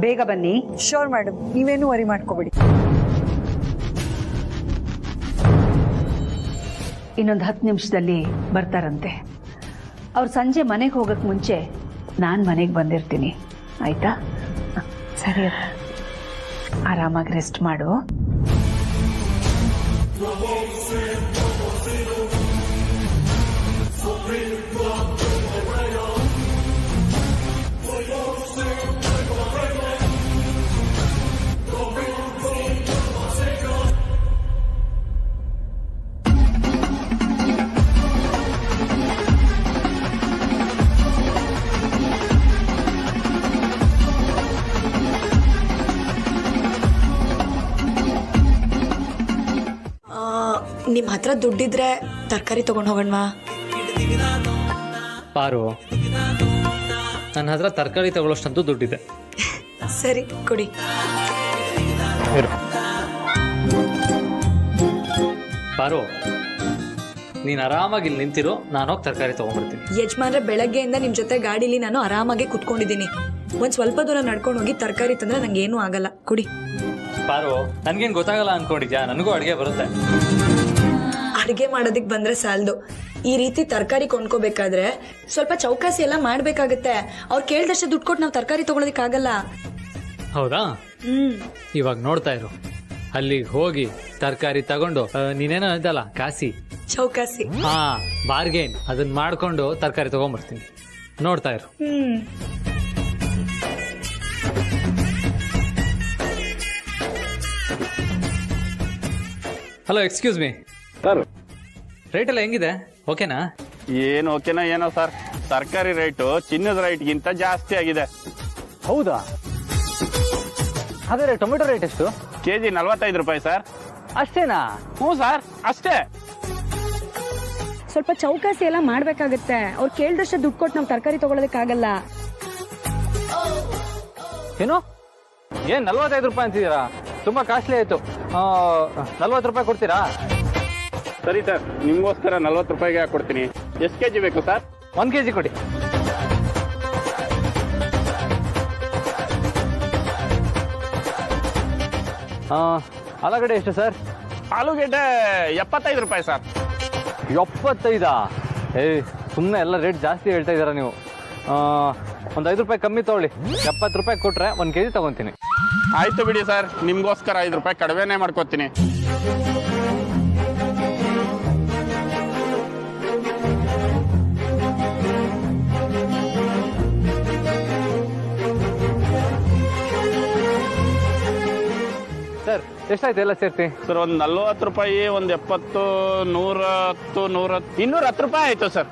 ಬೇಗ ಬನ್ನಿ. ಶೋರ್ ಮೇಡಮ್, ನೀವೇನು ವರಿ ಮಾಡ್ಕೋಬೇಡಿ. ಇನ್ನೊಂದು 10 ನಿಮಿಷದಲ್ಲಿ ಬರ್ತಾರಂತೆ. ಅವ್ರು ಸಂಜೆ ಮನೆಗೆ ಹೋಗಕ್ಕೆ ಮುಂಚೆ ನಾನು ಮನೆಗೆ ಬಂದಿರ್ತೀನಿ, ಆಯ್ತಾ? ಸರಿ, ಆರಾಮಾಗಿ ರೆಸ್ಟ್ ಮಾಡು. ನಿಮ್ಮ ಹತ್ರ ದುಡ್ಡಿದ್ರೆ ತರಕಾರಿ ತಗೊಂಡು ಹೋಗೋಣವಾ? ಪಾರು, ನನ್ನ ಹತ್ರ ತರಕಾರಿ ತಗೊಳ್ಳೋಷ್ಟಂತೂ ದುಡ್ಡಿದೆ. ಸರಿ ಕೊಡಿ. ಪಾರು, ನೀನು ಆರಾಮಾಗಿ ಇಲ್ಲಿ ನಿಂತಿರು, ನಾನು ಹೋಗಿ ತರಕಾರಿ ತಗೊಂಡ್ಬರ್ತೀನಿ. ಯಜಮಾನ್ರೆ, ಬೆಳಗ್ಗೆಯಿಂದ ನಿಮ್ಮ ಜೊತೆ ಗಾಡೀಲಿ ನಾನು ಆರಾಮಾಗಿ ಕುತ್ಕೊಂಡಿದ್ದೀನಿ. ಒಂದು ಸ್ವಲ್ಪ ದೂರ ನಡ್ಕೊಂಡು ಹೋಗಿ ತರಕಾರಿ ತಂದ್ರೆ ನಂಗೆ ಏನೂ ಆಗಲ್ಲ, ಕೊಡಿ. ಪಾರು, ನನ್ಗೇನು ಗೊತ್ತಾಗಲ್ಲ ಅನ್ಕೊಂಡಿದ್ಯಾ? ನನಗೂ ಅಡುಗೆ ಬರುತ್ತೆ. ಅಡುಗೆ ಮಾಡೋದಕ್ಕೆ ಬಂದ್ರೆ ಸಾಲದು, ಈ ರೀತಿ ತರಕಾರಿ ಕೊಂಡ್ಕೋಬೇಕಾದ್ರೆ ಸ್ವಲ್ಪ ಚೌಕಾಸಿ ಎಲ್ಲ ಮಾಡ್ಬೇಕಾಗತ್ತೆ. ಅವ್ರು ಕೇಳ್ದಷ್ಟೇ ದುಡ್ಡು ಕೊಟ್ಟು ನಾವು ತರಕಾರಿ ತಗೊಳೋದಕ್ಕಾಗಲ್ಲ. ಹೌದಾ? ಇವಾಗ ನೋಡ್ತಾ ಇರು, ಅಲ್ಲಿಗೆ ಹೋಗಿ ತರಕಾರಿ ತಗೊಂಡು ನೀನೇನೋ ಇದ್ದಲ್ಲ ಕಾಸಿ, ಚೌಕಾಸಿ, ಹಾ ಬಾರ್ಗೇನ್, ಅದನ್ನ ಮಾಡ್ಕೊಂಡು ತರಕಾರಿ ತಗೊಂಡ್ಬರ್ತೀನಿ. ನೋಡ್ತಾ ಇರು. Hello, excuse me sir. Rate ಎಲ್ಲ ಹೆಂಗಿದೆ? ಓಕೆನಾ? ಏನು ಓಕೆನಾ ಏನೋ ಸರ್, ತರಕಾರಿ ರೇಟು ಚಿನ್ನದ ರೇಟ್ಗಿಂತ ಜಾಸ್ತಿ ಆಗಿದೆ. ಹೌದಾ? ಹಾಗಾದ್ರೆ ಟೊಮೆಟೊ ರೇಟ್ ಎಷ್ಟು? ಕೆಜಿ 45 ರೂಪಾಯಿ ಸರ್. ಅಷ್ಟೇನಾ? ಹ್ಞೂ ಸರ್, ಅಷ್ಟೇ. ಸ್ವಲ್ಪ ಚೌಕಾಸಿ ಎಲ್ಲ ಮಾಡ್ಬೇಕಾಗತ್ತೆ. ಅವ್ರು ಕೇಳ್ದಷ್ಟೇ ದುಡ್ಡು ಕೊಟ್ಟು ನಾವು ತರಕಾರಿ ತಗೊಳೋದಕ್ಕಾಗಲ್ಲ. ಏನು? ಏನ್ 45 ರೂಪಾಯಿ ಅಂತಿದ್ದೀರಾ? ತುಂಬಾ ಕಾಸ್ಟ್ಲಿ ಆಯ್ತು. 40 ರೂಪಾಯಿ ಕೊಡ್ತೀರಾ? ಸರಿ ಸರ್, ನಿಮ್ಗೋಸ್ಕರ 40 ರೂಪಾಯಿಗೆ ಕೊಡ್ತೀನಿ. ಎಷ್ಟು ಕೆಜಿ ಬೇಕು ಸರ್? 1 kg ಕೊಡಿ. ಆಲೂಗಡ್ಡೆ ಎಷ್ಟು ಸರ್? ಆಲೂಗೆಡ್ಡೆ 75 ರೂಪಾಯಿ ಸರ್. 75? ಸುಮ್ಮನೆ ಎಲ್ಲ ರೇಟ್ ಜಾಸ್ತಿ ಹೇಳ್ತಾ ಇದ್ದೀರಾ ನೀವು. ಒಂದು 5 ರೂಪಾಯಿ ಕಮ್ಮಿ ತಗೊಳ್ಳಿ. 70 ರೂಪಾಯಿ ಕೊಟ್ರೆ 1 kg ತಗೊಂತೀನಿ. ಆಯ್ತು ಬಿಡಿ ಸರ್, ನಿಮ್ಗೋಸ್ಕರ 5 ರೂಪಾಯಿ ಕಡಿಮೆನೇ ಮಾಡ್ಕೊತೀನಿ. ಸರ್ ಎಷ್ಟಾಯ್ತು ಎಲ್ಲ ಸೇರ್ತಿ? ಸರ್ ಒಂದು 40 ರೂಪಾಯಿ, ಒಂದು 70, 110, 110, 210 ರೂಪಾಯಿ ಆಯ್ತು ಸರ್.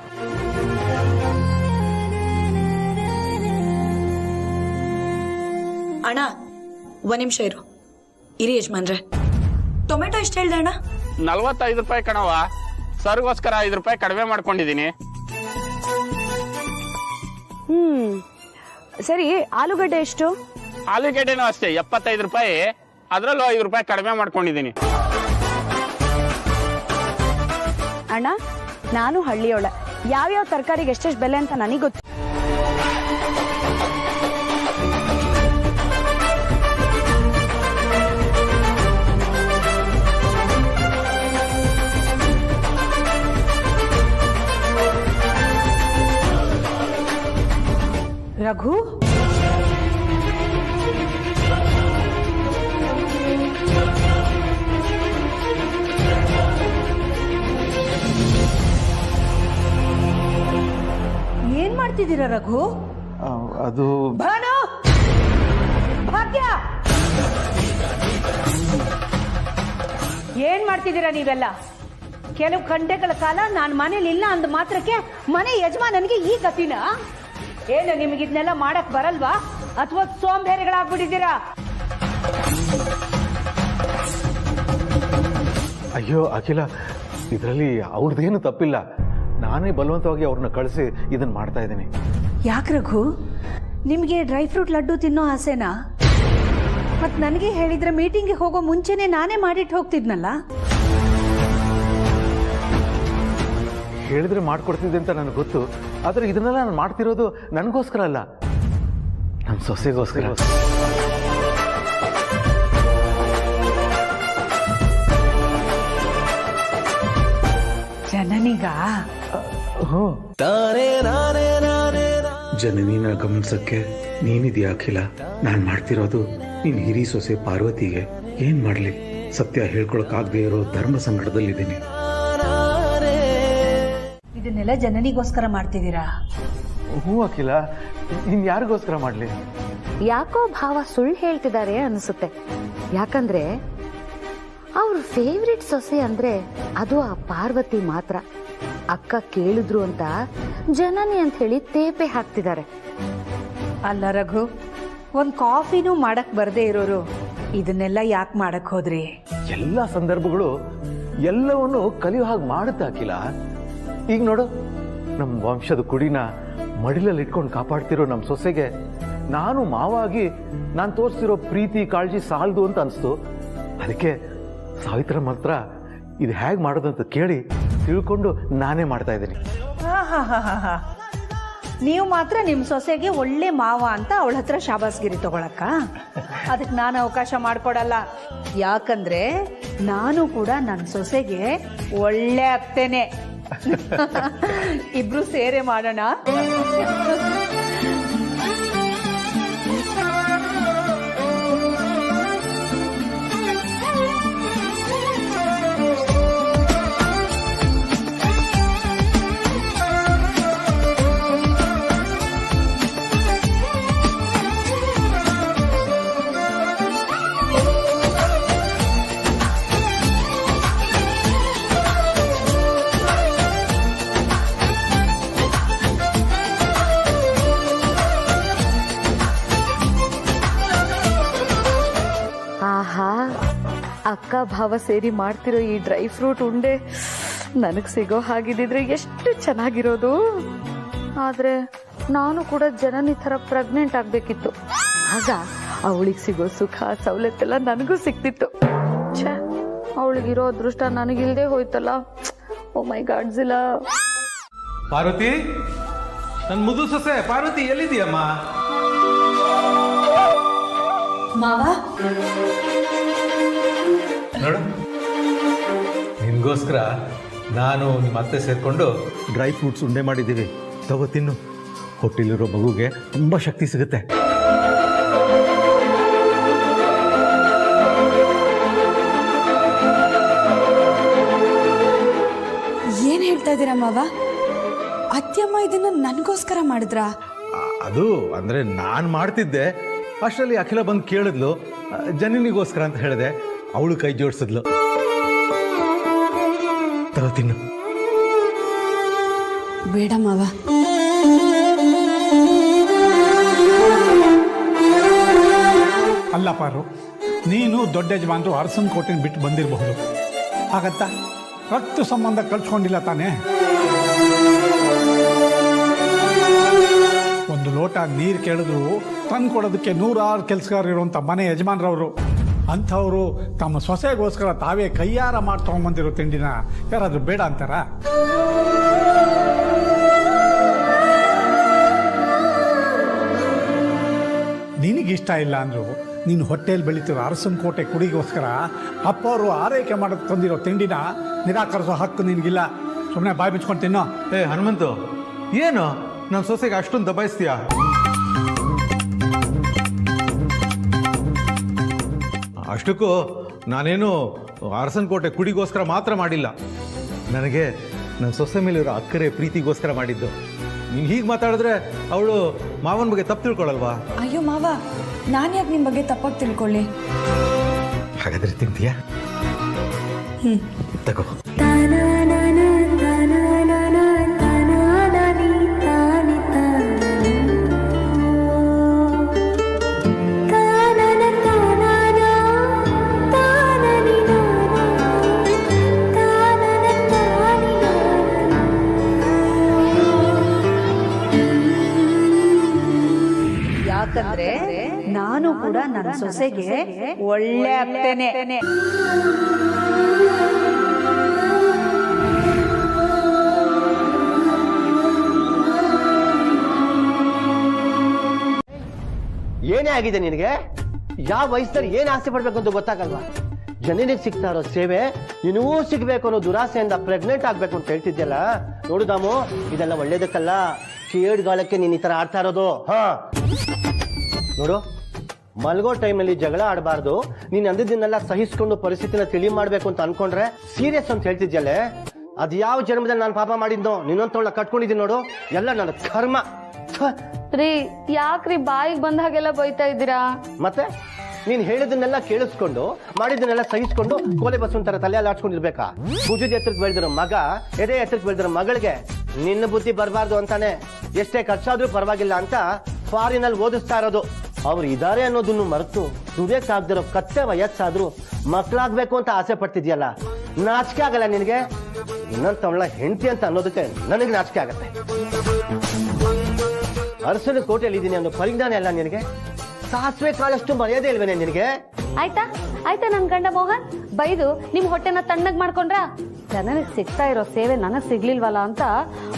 ಅಣ್ಣ 1 ನಿಮಿಷ ಇರಿ ಯಜಮಾನ್ರೆ. ಟೊಮೆಟೊ ಎಷ್ಟು ಹೇಳ್ದೆ ಅಣ್ಣ? 45 ರೂಪಾಯಿ ಕಣವ. ಸರ್ಗೋಸ್ಕರ 5 ರೂಪಾಯಿ ಕಡಿಮೆ ಮಾಡ್ಕೊಂಡಿದ್ದೀನಿ. ಸರಿ, ಆಲೂಗಡ್ಡೆ ಎಷ್ಟು? ಆಲೂಗೆಡ್ಡೆನೂ ಅಷ್ಟೇ 75 ರೂಪಾಯಿ. ಅದರಲ್ಲೂ 5 ರೂಪಾಯಿ ಕಡಿಮೆ ಮಾಡ್ಕೊಂಡಿದ್ದೀನಿ. ಅಣ್ಣ, ನಾನು ಹಳ್ಳಿಯೋಳೆ. ಯಾವ್ಯಾವ ತರಕಾರಿಗೆ ಎಷ್ಟೆಷ್ಟು ಬೆಲೆ ಅಂತ ನನಗೆ ಗೊತ್ತು. ರಘು, ಏನ್ ಮಾಡ್ತಿದ್ದೀರಾ ರಘು? ಅದು ಭಾನು, ಭಾಗ್ಯ, ಏನ್ ಮಾಡ್ತಿದ್ದೀರಾ ನೀವೆಲ್ಲ? ಕೆಲವು ಗಂಟೆಗಳ ಕಾಲ ನಾನು ಮನೇಲಿ ಇಲ್ಲ ಅಂದ ಮಾತ್ರಕ್ಕೆ ಮನೆ ಯಜಮಾನನಿಗೆ ಈ ಗತಿನ? ಏನು ನಿಮ್ಗೆ ಇದನ್ನೆಲ್ಲ ಮಾಡಕ್ ಬರಲ್ವಾ ಅಥವಾ ಸೋಂಬೇರಿಗಳಾಗ್ಬಿಟ್ಟಿದ್ದೀರಾ? ಅಯ್ಯೋ ಅಖಿಲ, ಇದರಲ್ಲಿ ಅವ್ರದ್ದೇನು ತಪ್ಪಿಲ್ಲ. ನಾನೇ ಬಲವಂತವಾಗಿ ಅವ್ರನ್ನ ಕಳಿಸಿ ಇದನ್ನ ಮಾಡ್ತಾ ಇದ್ದೀನಿ. ಯಾಕೆ ರಘು, ನಿಮಗೆ ಡ್ರೈ ಫ್ರೂಟ್ ಲಡ್ಡು ತಿನ್ನೋ ಆಸೆನಾ? ಮತ್ ನನಗೆ ಹೇಳಿದ್ರೆ ಮೀಟಿಂಗ್ಗೆ ಹೋಗೋ ಮುಂಚೆನೆ ನಾನೇ ಮಾಡಿಟ್ಟು ಹೋಗ್ತಿದ್ನಲ್ಲ. ಹೇಳಿದ್ರೆ ಮಾಡ್ಕೊಡ್ತಿದ್ದೆ ಅಂತ ನನಗೆ ಗೊತ್ತು. ಆದರೆ ಇದನ್ನೆಲ್ಲ ನಾನು ಮಾಡ್ತಿರೋದು ನನಗೋಸ್ಕರ ಅಲ್ಲ, ನಮ್ಮ ಸೊಸೆಗೋಸ್ಕರ. ಜನನಿಗ ಜನನಿನ ಗಮನಿಸಕ್ಕೆ ನೀನಿದೆಯಾ ಅಖಿಲ? ನಾನು ಮಾಡ್ತಿರೋದು ನೀನ್ ಹಿರಿ ಸೊಸೆ ಪಾರ್ವತಿಗೆ. ಏನ್ ಮಾಡ್ಲಿ, ಸತ್ಯ ಹೇಳ್ಕೊಳಕ್ಕಾಗದೆ ಇರೋ ಧರ್ಮ ಸಂಕಟದಲ್ಲಿದ್ದೀನಿ. ಇದನ್ನೆಲ್ಲ ಜನನಿಗೋಸ್ಕರ ಮಾಡ್ತಿದ್ದೀರಾ? ಹ್ಞೂ ಅಖಿಲ, ಇನ್ ಯಾರಿಗೋಸ್ಕರ ಮಾಡ್ಲಿ? ಯಾಕೋ ಭಾವ ಸುಳ್ಳು ಹೇಳ್ತಿದ್ದಾರೆ ಅನಿಸುತ್ತೆ. ಯಾಕಂದ್ರೆ ಅವ್ರ ಫೇವ್ರೆಟ್ ಸೊಸೆ ಅಂದ್ರೆ ಅದು ಆ ಪಾರ್ವತಿ ಮಾತ್ರ. ಅಕ್ಕ ಕೇಳಿದ್ರು ಅಂತ ಜನನಿ ಅಂತ ಹೇಳಿ ತೇಪೆ ಹಾಕ್ತಿದ್ದಾರೆ. ಅಲ್ಲ ರಘು, ಒಂದ್ ಕಾಫಿನೂ ಮಾಡಕ್ ಬರ್ದೇ ಇರೋರು ಇದನ್ನೆಲ್ಲ ಯಾಕೆ ಮಾಡಕ್ ಹೋದ್ರಿ? ಎಲ್ಲ ಸಂದರ್ಭಗಳು ಎಲ್ಲವನ್ನು ಕಲಿಯೋ ಹಾಗೆ ಮಾಡುತ್ತೆ ಅಖಿಲ. ಈಗ ನೋಡು, ನಮ್ಮ ವಂಶದ ಕುಡಿನ ಮಡಿಲಲ್ಲಿ ಇಟ್ಕೊಂಡು ಕಾಪಾಡ್ತಿರೋ ನಮ್ಮ ಸೊಸೆಗೆ ನಾನು ಮಾವಾಗಿ ನಾನು ತೋರಿಸ್ತಿರೋ ಪ್ರೀತಿ ಕಾಳಜಿ ಸಾಲದು ಅಂತ ಅನಿಸ್ತು. ಅದಕ್ಕೆ ಸಾವಿತ್ರ ಮಾತ್ರ ಇದು ಹೇಗೆ ಮಾಡೋದು ಅಂತ ಕೇಳಿ ತಿಳ್ಕೊಂಡು ನಾನೇ ಮಾಡ್ತಾ ಇದ್ದೀನಿ. ನೀವು ಮಾತ್ರ ನಿಮ್ ಸೊಸೆಗೆ ಒಳ್ಳೆ ಮಾವ ಅಂತ ಅವಳ ಹತ್ರ ಶಾಬಾಸ್ಗಿರಿ ತಗೊಳಕ್ಕ? ಅದಕ್ಕೆ ನಾನು ಅವಕಾಶ ಮಾಡ್ಕೊಡಲ್ಲ. ಯಾಕಂದ್ರೆ ನಾನು ಕೂಡ ನನ್ನ ಸೊಸೆಗೆ ಒಳ್ಳೆ ಅತ್ತೆನೆ. ಇಬ್ರು ಸೇರೆ ಮಾಡೋಣ. ಅಕ್ಕ ಭಾವ ಸೇರಿ ಮಾಡ್ತಿರೋ ಈ ಡ್ರೈ ಫ್ರೂಟ್ ಉಂಡೆ ನನಗೆ ಸಿಗೋ ಹಾಗಿದ್ದಿದ್ರೆ ಎಷ್ಟು ಚೆನ್ನಾಗಿರೋದು. ಆದ್ರೆ ನಾನು ಕೂಡ ಜನನಿ ಥರ ಪ್ರೆಗ್ನೆಂಟ್ ಆಗ್ಬೇಕಿತ್ತು. ಆಗ ಅವಳಿಗೆ ಸಿಗೋ ಸುಖ ಸವಲತ್ತೆಲ್ಲ ನನಗೂ ಸಿಕ್ತಿತ್ತು. ಛೇ, ಅವಳಿಗಿರೋ ಅದೃಷ್ಟ ನನಗಿಲ್ದೇ ಹೋಯ್ತಲ್ಲ. ಓ ಮೈ ಗಾಡ್ ಜಿಲಾ. ಪಾರ್ವತಿ, ನನ್ನ ಮುದ್ದು ಸೊಸೆ ಪಾರ್ವತಿ, ಎಲ್ಲಿದೆಯಮ್ಮ? ಮಾವ, ನೋಡು, ನಿನ್ಗೋಸ್ಕರ ನಾನು ನಿಮ್ಮ ಅತ್ತೆ ಸೇರಿಕೊಂಡು ಡ್ರೈ ಫ್ರೂಟ್ಸ್ ಉಂಡೆ ಮಾಡಿದ್ದೀವಿ. ತಗೋ ತಿನ್ನು. ಹೊಟ್ಟೆಲಿರೋ ಮಗುಗೆ ತುಂಬ ಶಕ್ತಿ ಸಿಗುತ್ತೆ. ಏನ್ ಹೇಳ್ತಾ ಇದ್ದೀರಾ ಮಾವ? ಅತ್ಯಮ್ಮ ಇದನ್ನ ನನಗೋಸ್ಕರ ಮಾಡಿದ್ರಾ? ಅದು ಅಂದರೆ ನಾನು ಮಾಡ್ತಿದ್ದೆ, ಅಷ್ಟರಲ್ಲಿ ಅಖಿಲ ಬಂದು ಕೇಳಿದ್ಲು. ಜನನಿಗೋಸ್ಕರ ಅಂತ ಹೇಳಿದೆ, ಅವಳು ಕೈ ಜೋಡಿಸಿದ್ಲು. ತಗೋ ತಿನ್ನು. ಬೇಡ ಮಾವ. ಅಲ್ಲ ಪಾರು, ನೀನು ದೊಡ್ಡ ಯಜಮಾನರು ಅರಸನ ಕೋಟೆನ ಬಿಟ್ಟು ಬಂದಿರಬಹುದು, ಹಾಗತ್ತಾ ರಕ್ತ ಸಂಬಂಧ ಕಳ್ಸ್ಕೊಂಡಿಲ್ಲ ತಾನೇ? ಒಂದು ಲೋಟ ನೀರು ಕೇಳಿದ್ರು ತಂದು ಕೊಡೋದಕ್ಕೆ 106 ಕೆಲಸಗಾರ ಇರುವಂಥ ಮನೆ ಯಜಮಾನ್ರವರು. ಅಂಥವರು ತಮ್ಮ ಸೊಸೆಗೋಸ್ಕರ ತಾವೇ ಕೈಯಾರ ಮಾಡಿ ತೊಗೊಂಬಂದಿರೋ ತಿಂಡಿನ ಯಾರಾದರೂ ಬೇಡ ಅಂತಾರ? ನಿನಗಿಷ್ಟ ಇಲ್ಲ ಅಂದರು ನೀನು ಹೊಟ್ಟೆಯಲ್ಲಿ ಬೆಳೀತಿರೋ ಅರಸನ ಕೋಟೆ ಕುಡಿಗೋಸ್ಕರ ಅಪ್ಪ ಅವರು ಆರೈಕೆ ಮಾಡೋದು ತಂದಿರೋ ತಿಂಡಿನ ನಿರಾಕರಿಸೋ ಹಕ್ಕು ನಿನಗಿಲ್ಲ. ಸುಮ್ಮನೆ ಬಾಯಿ ಬಿಚ್ಕೊಂಡು ತಿನ್ನೋ. ಹನುಮಂತು, ಏನು ನನ್ನ ಸೊಸೆಗೆ ಅಷ್ಟೊಂದು ದಬಾಯಿಸ್ತೀಯಾ? ಅಷ್ಟಕ್ಕೂ ನಾನೇನು ಅರಸನ ಕೋಟೆ ಕುಡಿಗೋಸ್ಕರ ಮಾತ್ರ ಮಾಡಿಲ್ಲ. ನನಗೆ ನನ್ನ ಸೊಸೆ ಮೇಲಿರೋ ಅಕ್ಕರೆ ಪ್ರೀತಿಗೋಸ್ಕರ ಮಾಡಿದ್ದು. ನೀನು ಹೀಗೆ ಮಾತಾಡಿದ್ರೆ ಅವಳು ಮಾವನ ಬಗ್ಗೆ ತಪ್ಪು ತಿಳ್ಕೊಳ್ಳಲ್ವಾ? ಅಯ್ಯೋ ಮಾವ, ನಾನು ಯಾಕೆ ನಿಮ್ಮ ಬಗ್ಗೆ ತಪ್ಪಾಗಿ ತಿಳ್ಕೊಳ್ಳಿ? ಹಾಗಾದ್ರೆ ತಿಂತೀಯಾ? ತಗೋ. ಯಾಕಂದ್ರೆ ನಾನು ಕೂಡ ನನ್ನ ಸೊಸೆಗೆ ಒಳ್ಳೆ ಆಗ್ತೇನೆ. ಏನೇ ಆಗಿದೆ ನಿನಗೆ? ಯಾವ ವಯಸ್ಸಲ್ಲಿ ಏನ್ ಆಸೆ ಪಡ್ಬೇಕು ಅಂತ ಗೊತ್ತಾಗಲ್ವಾ? ಜನನಿಗೆ ಸಿಗ್ತಾ ಇರೋ ಸೇವೆ ನಿನಗೂ ಸಿಗ್ಬೇಕು ಅನ್ನೋ ದುರಾಸೆಯಿಂದ ಪ್ರೆಗ್ನೆಂಟ್ ಆಗ್ಬೇಕು ಅಂತ ಹೇಳ್ತಿದ್ಯಲ್ಲ. ನೋಡು ದಾಮು, ಇದೆಲ್ಲ ಒಳ್ಳೇದಕ್ಕಲ್ಲ. ಕೇಡ್ಗಾಲಕ್ಕೆ ನೀನ್ ಈ ತರ ಆಡ್ತಾ ಇರೋದು. ಹಾ ನೋಡು, ಮಲ್ಗೋ ಟೈಮಲ್ಲಿ ಜಗಳ ಆಡಬಾರ್ದು. ನೀನ್ ಅಂದಿದ್ದನ್ನೆಲ್ಲ ಸಹಿಸ್ಕೊಂಡು ಪರಿಸ್ಥಿತಿನ ತಿಳಿ ಮಾಡ್ಬೇಕು ಅಂತ ಅನ್ಕೊಂಡ್ರೆ ಸೀರಿಯಸ್ ಅಂತ ಹೇಳ್ತಿದ್ಯಲ್ಲೇ. ಅದ್ ಯಾವ ಜನ್ಮದಲ್ಲಿ ನಾನು ಪಾಪ ಮಾಡಿದ್ನೋ ನಿನ್ನೊಂತವಳ ಕಟ್ಕೊಂಡಿದ್ದೀನಿ ನೋಡು. ಎಲ್ಲ ನನ್ನ ಕರ್ಮ. ರೀ, ಯಾಕ್ರಿ ಬಾಯಿಗೆ ಬಂದ ಹಾಗೆಲ್ಲ ಬೈತಾ ಇದ್ದೀರಾ? ಮತ್ತೆ ನೀನ್ ಹೇಳಿದನ್ನೆಲ್ಲ ಕೇಳಿಸ್ಕೊಂಡು ಮಾಡಿದ್ದನ್ನೆಲ್ಲ ಸಹಿಸ್ಕೊಂಡು ಕೋಲೆ ಬಸ್ಸೊಂತರ ತಲೆ ಎಲ್ಲ ಆಡ್ಸ್ಕೊಂಡಿರ್ಬೇಕಾ? ಭುಜದ ಎತ್ತರಕ್ಕೆ ಬೆಳೆದಿರೋ ಮಗ, ಎದೆ ಎತ್ತರಕ್ಕೆ ಬೆಳೆದಿರೋ ಮಗಳಿಗೆ ನಿನ್ನ ಬುದ್ಧಿ ಬರಬಾರ್ದು ಅಂತಾನೆ ಎಷ್ಟೇ ಖರ್ಚಾದ್ರೂ ಪರವಾಗಿಲ್ಲ ಅಂತ ಫಾರಿನಲ್ಲಿ ಓದಿಸ್ತಾ ಇರೋದು. ಅವ್ರು ಇದಾರೆ ಅನ್ನೋದನ್ನು ಮರೆತು ದುಡಿಯಕ್ಕಾಗ್ದಿರೋ ಕತ್ತೆ ವಯಸ್ಸಾದ್ರೂ ಮಕ್ಕಳಾಗ್ಬೇಕು ಅಂತ ಆಸೆ ಪಡ್ತಿದ್ಯಲ್ಲ. ನಾಚಿಕೆ ಆಗಲ್ಲ ನಿನಗೆ? ಇನ್ನೊಂತವಳ ಹೆಂಡತಿ ಅಂತ ಅನ್ನೋದಕ್ಕೆ ನನಗೆ ನಾಚಿಕೆ ಆಗತ್ತೆ. ಅರಸನ ಕೋಟೆಯಲ್ಲಿ ಇದ್ದೀನಿ ಅನ್ನೋ ಪರಿಜ್ಞಾನ ಎಲ್ಲ ನಿನಗೆ? ಸಾಸಿವೆ ಕಾಲಷ್ಟು ಮರ್ಯಾದೆ ಇಲ್ವೇನೆ ನಿನಗೆ? ಆಯ್ತಾ ನನ್ ಗಂಡ ಮೋಹನ್ ಬೈದು ನಿಮ್ ಹೊಟ್ಟೆನ ತಣ್ಣಗ್ ಮಾಡ್ಕೊಂಡ್ರ? ಜನರಿಗೆ ಸಿಗ್ತಾ ಇರೋ ಸೇವೆ ನನಗ್ ಸಿಗ್ಲಿಲ್ವಲ್ಲ ಅಂತ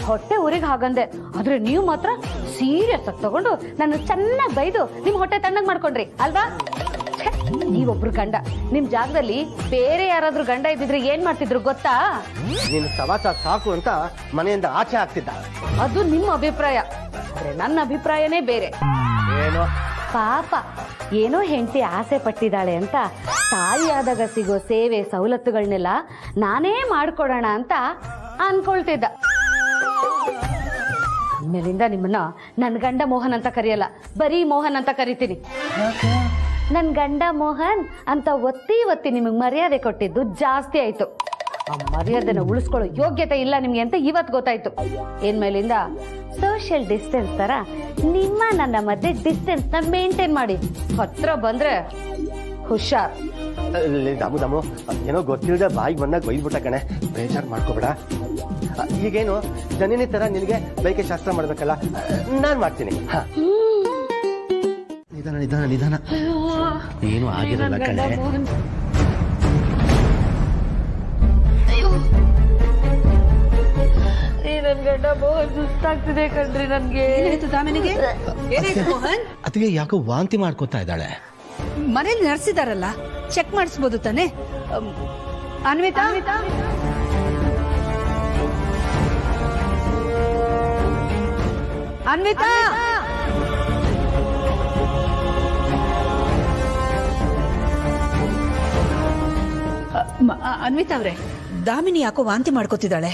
ಹೊಟ್ಟೆ ಊರಿಗೆ ಹಾಗಂದೆ. ಆದ್ರೆ ನೀವು ಮಾತ್ರ ಸೀರಿಯಸ್ ಆಗಿ ತಗೊಂಡು ನನ್ನ ಚೆನ್ನಾಗಿ ಬೈದು ನಿಮ್ ಹೊಟ್ಟೆ ತಣ್ಣಗ್ ಮಾಡ್ಕೊಂಡ್ರಿ ಅಲ್ವಾ? ನೀವೊಬ್ರು ಗಂಡ, ನಿಮ್ ಜಾಗದಲ್ಲಿ ಬೇರೆ ಯಾರಾದ್ರೂ ಗಂಡ ಇದ್ದಿದ್ರೆ ಏನ್ ಮಾಡ್ತಿದ್ರು ಗೊತ್ತಾ? ನೀನು ಸವಾಸ ಸಾಕು ಅಂತ ಮನೆಯಿಂದ ಆಚೆ ಹಾಕ್ತಿದ್ದ. ಅದು ನಿಮ್ಮ ಅಭಿಪ್ರಾಯ, ಆದ್ರೆ ನನ್ನ ಅಭಿಪ್ರಾಯನೇ ಬೇರೆ. ಏನೋ ಪಾಪ ಏನೋ ಹೆಂಡತಿ ಆಸೆ ಪಟ್ಟಿದ್ದಾಳೆ ಅಂತ ತಾಯಿಯಾದಾಗ ಸಿಗೋ ಸೇವೆ ಸವಲತ್ತುಗಳನ್ನೆಲ್ಲ ನಾನೇ ಮಾಡ್ಕೊಡೋಣ ಅಂತ ಅನ್ಕೊಳ್ತಿದ್ದ. ಆಮೇಲಿಂದ ನಿಮ್ಮನ್ನ ನನ್ ಗಂಡ ಮೋಹನ್ ಅಂತ ಕರೆಯಲ್ಲ, ಬರೀ ಮೋಹನ್ ಅಂತ ಕರಿತೀನಿ. ನನ್ ಗಂಡ ಮೋಹನ್ ಅಂತ ಒತ್ತಿ ಒತ್ತಿ ನಿಮಗ್ ಮರ್ಯಾದೆ ಕೊಟ್ಟಿದ್ದು ಜಾಸ್ತಿ ಆಯ್ತು. ಆ ಮರ್ಯಾದೆನ ಉಳಿಸ್ಕೊಳ್ಳೋ ಯೋಗ್ಯತೆ ಇಲ್ಲ ನಿಮ್ಗೆ ಅಂತ ಇವತ್ತು ಗೊತ್ತಾಯ್ತು. ಮೇಲಿಂದ ಸೋಷಿಯಲ್ ಡಿಸ್ಟೆನ್ಸ್ ತರ ನಿಮ್ಮ ನನ್ನ ಮಧ್ಯೆ ಡಿಸ್ಟೆನ್ಸ್ ನ ಮೇಂಟೈನ್ ಮಾಡಿ. ಹತ್ರ ಬಂದ್ರೆ ಹುಷಾರ್. ದಾಮು ದಾಮು, ಏನೋ ಗೊತ್ತಿಲ್ಲದೆ ಬಾಯಿಗೆ ಬಂದಾಗ ಬೈದ್ಬಿಟ್ಟ ಕಣೆ, ಬೇಜಾರು ಮಾಡ್ಕೋಬೇಡ. ಈಗೇನು ಜನನಿ ತರ ನಿನಗೆ ಬೈಕೆ ಶಾಸ್ತ್ರ ಮಾಡ್ಬೇಕಲ್ಲ, ನಾನ್ ಮಾಡ್ತೀನಿ. ನಿಧಾನ ನಿಧಾನ ನಿಧಾನ, ಏನು ಆಗಿರಲ್ಲ ಕಣೆ. ನನ್ ಗಂಡ ಮೋಹನ್ ಸುಸ್ತಾಗ್ತಿದೆ ಕಣ್ರಿ ನನ್ಗೆ. ಅದಕ್ಕೆ ಯಾಕೋ ವಾಂತಿ ಮಾಡ್ಕೋತಾ ಇದ್ದಾಳೆ. ಮನೇಲಿ ನರ್ಸಿದಾರಲ್ಲ, ಚೆಕ್ ಮಾಡಿಸ್ಬೋದು ತಾನೆ? ಅನ್ವಿತಾ, ಅನ್ವಿತಾ, ಅನ್ವಿತಾ ಅವ್ರೆ, ದಾಮಿನಿ ಯಾಕೋ ವಾಂತಿ ಮಾಡ್ಕೋತಿದ್ದಾಳೆ.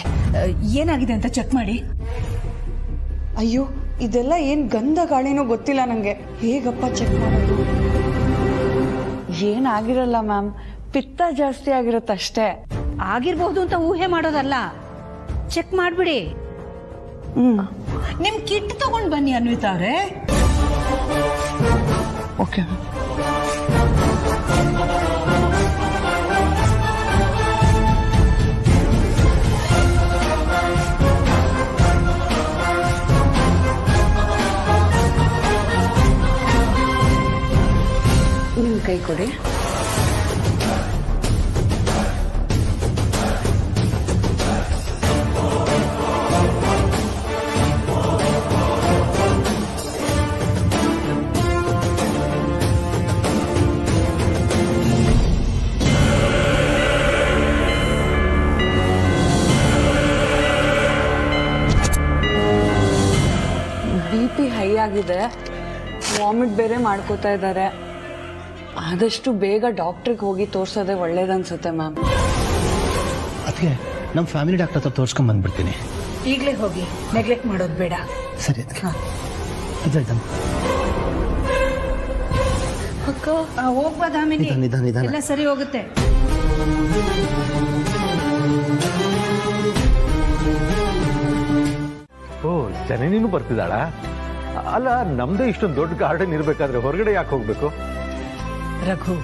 ಏನಾಗಿದೆ ಅಂತ ಚೆಕ್ ಮಾಡಿ. ಅಯ್ಯೋ, ಇದೆಲ್ಲ ಏನ್ ಗಂಧ ಗಾಳಿನೋ ಗೊತ್ತಿಲ್ಲ ನಂಗೆ. ಹೇಗಪ್ಪ ಚೆಕ್ ಮಾಡೋದು? ಏನಾಗಿರಲ್ಲ ಮ್ಯಾಮ್, ಪಿತ್ತ ಜಾಸ್ತಿ ಆಗಿರುತ್ತಷ್ಟೇ. ಆಗಿರ್ಬಹುದು ಅಂತ ಊಹೆ ಮಾಡೋದಲ್ಲ, ಚೆಕ್ ಮಾಡ್ಬಿಡಿ. ನಿಮ್ ಕಿಟ್ ತಗೊಂಡ್ ಬನ್ನಿ ಅನ್ವಿತಾ ಅವ್ರೆ. ಓಕೆ. ನಿಮ್ಮ ಕೈ ಕೊಡಿ. BP ಹೈ ಆಗಿದೆ, ವಾಮಿಟ್ ಬೇರೆ ಮಾಡ್ಕೋತಾ ಇದ್ದಾರೆ. ಆದಷ್ಟು ಬೇಗ ಡಾಕ್ಟ್ರಿಗೆ ಹೋಗಿ ತೋರ್ಸೋದೇ ಒಳ್ಳೇದನ್ಸುತ್ತೆ ಮ್ಯಾಮ್. ಅದಕ್ಕೆ ನಮ್ಮ ಫ್ಯಾಮಿಲಿ ಡಾಕ್ಟರ್ ಹತ್ರ ತೋರಿಸ್ಕೊಂಡ್ ಬಂದ್ಬಿಡ್ತೀನಿ. ಈಗಲೇ ಹೋಗಿ, ನೆಗ್ಲೆಕ್ಟ್ ಮಾಡೋದು ಬೇಡ. ಸರಿ ಅದಕ್ಕೆ ಇದ್ದಾಯ್ತಮ್ಮ. ಅಕ್ಕ ಹೋಗ್ಬಾ ದಾಮಿನಿ, ನಿಧಾನ. ಎಲ್ಲ ಸರಿ ಹೋಗುತ್ತೆ. ಓ, ಜನನಿನೂ ಬರ್ತಿದ್ದಾಳ? ಅಲ್ಲ, ನಮ್ದೇ ಇಷ್ಟೊಂದು ದೊಡ್ಡ ಗಾರ್ಡನ್ ಇರ್ಬೇಕಾದ್ರೆ ಹೊರಗಡೆ ಯಾಕೆ ಹೋಗ್ಬೇಕು? ರಘು,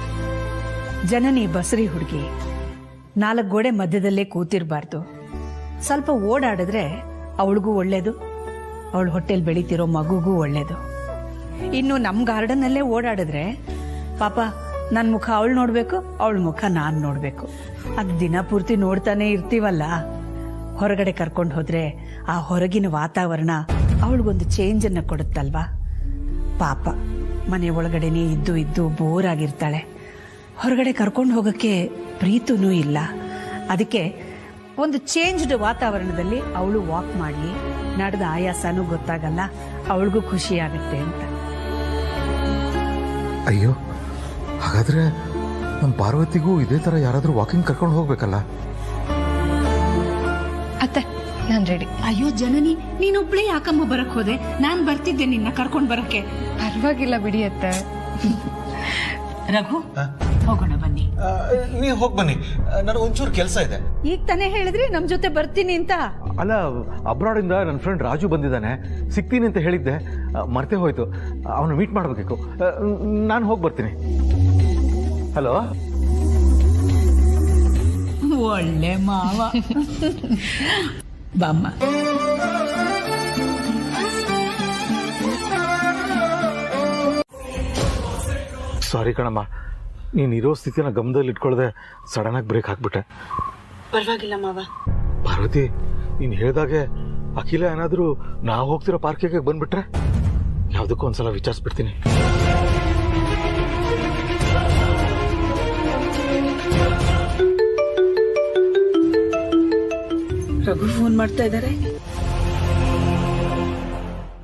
ಜನನಿ ಬಸರಿ ಹುಡುಗಿ, 4 ಗೋಡೆ ಮಧ್ಯದಲ್ಲೇ ಕೂತಿರ್ಬಾರ್ದು. ಸ್ವಲ್ಪ ಓಡಾಡಿದ್ರೆ ಅವಳಿಗೂ ಒಳ್ಳೇದು, ಅವಳ ಹೊಟ್ಟೆಲ್ ಬೆಳೀತಿರೋ ಮಗುಗೂ ಒಳ್ಳೇದು. ಇನ್ನು ನಮ್ಮ ಗಾರ್ಡನ್ನಲ್ಲೇ ಓಡಾಡಿದ್ರೆ ಪಾಪ ನನ್ನ ಮುಖ ಅವಳು ನೋಡ್ಬೇಕು, ಅವಳ ಮುಖ ನಾನು ನೋಡ್ಬೇಕು. ಅದು ದಿನ ಪೂರ್ತಿ ನೋಡ್ತಾನೆ ಇರ್ತೀವಲ್ಲ. ಹೊರಗಡೆ ಕರ್ಕೊಂಡು ಹೋದ್ರೆ ಆ ಹೊರಗಿನ ವಾತಾವರಣ ಅವಳಿಗೊಂದು ಚೇಂಜನ್ನು ಕೊಡುತ್ತಲ್ವಾ. ಪಾಪ ಮನೆ ಒಳಗಡೆನೇ ಇದ್ದು ಬೋರ್ ಆಗಿರ್ತಾಳೆ. ಹೊರಗಡೆ ಕರ್ಕೊಂಡು ಹೋಗೋಕ್ಕೆ ಪ್ರೀತಿನೂ ಇಲ್ಲ. ಅದಕ್ಕೆ ಒಂದು ಚೇಂಜ್ಡ್ ವಾತಾವರಣದಲ್ಲಿ ಅವಳು ವಾಕ್ ಮಾಡಲಿ, ನಡೆದ ಆಯಾಸನೂ ಗೊತ್ತಾಗಲ್ಲ, ಅವಳಿಗೂ ಖುಷಿ ಆಗುತ್ತೆ ಅಂತ. ಅಯ್ಯೋ, ಹಾಗಾದ್ರೆ ನಮ್ಮ ಪಾರ್ವತಿಗೂ ಇದೇ ಥರ ಯಾರಾದರೂ ವಾಕಿಂಗ್ ಕರ್ಕೊಂಡು ಹೋಗ್ಬೇಕಲ್ಲ? ಅತ್ತೆ, ನಾನು ರೆಡಿ. ಅಯ್ಯೋ ಜನನಿ, ನೀನೊಬ್ಳೇ ಯಾಕಮ್ಮ ಬರಕ್ ಹೋದೆ? ನಾನ್ ಬರ್ತಿದ್ದೆ ನಿನ್ನ ಕರ್ಕೊಂಡ್ ಬರಕ್ಕೆ. ಪರವಾಗಿಲ್ಲ ಬಿಡಿ ಅತ್ತೆ. ರಘು, ಹೋಗೋಣ ಬನ್ನಿ. ನೀವು ಹೋಗಿ ಬನ್ನಿ, ನನಗೆ ಒಂಚೂರು ಕೆಲಸ ಇದೆ. ಈಗ ತಾನೇ ಹೇಳಿದ್ರಿ ನಮ್ ಜೊತೆ ಬರ್ತೀನಿ ಅಂತ. ಅಲ್ಲ, ಅಬ್ರಾಡ್ ಇಂದ ನನ್ನ ಫ್ರೆಂಡ್ ರಾಜು ಬಂದಿದ್ದಾನೆ, ಸಿಗ್ತೀನಿ ಅಂತ ಹೇಳಿದ್ದೆ, ಮರ್ತೇ ಹೋಯ್ತು. ಅವನು ಮೀಟ್ ಮಾಡಬೇಕು. ನಾನು ಹೋಗಿ ಬರ್ತೀನಿ. ಹಲೋ. ಒಳ್ಳೆ ಮಾವ. ಬಾಮ್ಮ. ಸಾರಿ ಕಣಮ್ಮ, ನೀನು ಇರೋ ಸ್ಥಿತಿನ ಗಮನದಲ್ಲಿ ಇಟ್ಕೊಳ್ಳದೆ ಸಡನ್ ಆಗಿ ಬ್ರೇಕ್ ಹಾಕ್ಬಿಟ್ಟೆ. ಪರವಾಗಿಲ್ಲ ಮಾವ. ಪಾರ್ವತಿ, ನೀನು ಹೇಳಿದಾಗೆ ಅಖಿಲ ಏನಾದರೂ ನಾವು ಹೋಗ್ತಿರೋ ಪಾರ್ಕಿಗೆ ಬಂದ್ಬಿಟ್ರೆ ಯಾವುದಕ್ಕೂ ಒಂದ್ಸಲ ವಿಚಾರಿಸ್ಬಿಡ್ತೀನಿ. ರಘು ಫೋನ್ ಮಾಡ್ತಾ ಇದ್ದಾರೆ.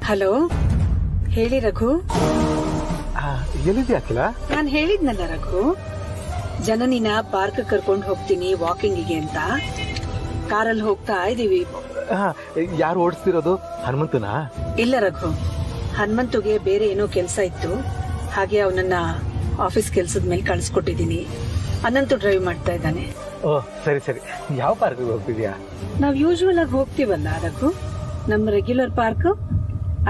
ಹಲೋ, ಹೇಳಿ ರಘು. ಎಲ್ಲಿದೆ ಅಖಿಲ? ನಾನು ಹೇಳಿದ್ನಲ್ಲ ರಘು, ಜನನಿನ ಪಾರ್ಕ್ ಕರ್ಕೊಂಡು ಹೋಗ್ತೀನಿ ವಾಕಿಂಗಿಗೆ ಅಂತ. ಕಾರಲ್ಲಿ ಹೋಗ್ತಾ ಇದೀವಿ. ಯಾರು ಓಡಿಸ್ತಿರೋದು? ಹನುಮಂತನ? ಇಲ್ಲ ರಘು, ಹನುಮಂತುಗೆ ಬೇರೆ ಏನೋ ಕೆಲಸ ಇತ್ತು, ಹಾಗೆ ಅವನನ್ನ ಆಫೀಸ್ ಕೆಲ್ಸದ ಮೇಲೆ ಕಳಿಸ್ಕೊಟ್ಟಿದ್ದೀನಿ. ಅನಂತು ಡ್ರೈವ್ ಮಾಡ್ತಾ ಇದ್ದಾನೆ. ಓ, ಸರಿ ಸರಿ. ಯಾವ ಪಾರ್ಕಿಗೆ ಹೋಗ್ತಿದ್ಯಾ? ನಾವ್ ಯೂಶುವಲ್ ಆಗಿ ಹೋಗ್ತೀವಲ್ಲ ರಘು, ನಮ್ಮ ರೆಗ್ಯುಲರ್ ಪಾರ್ಕ್,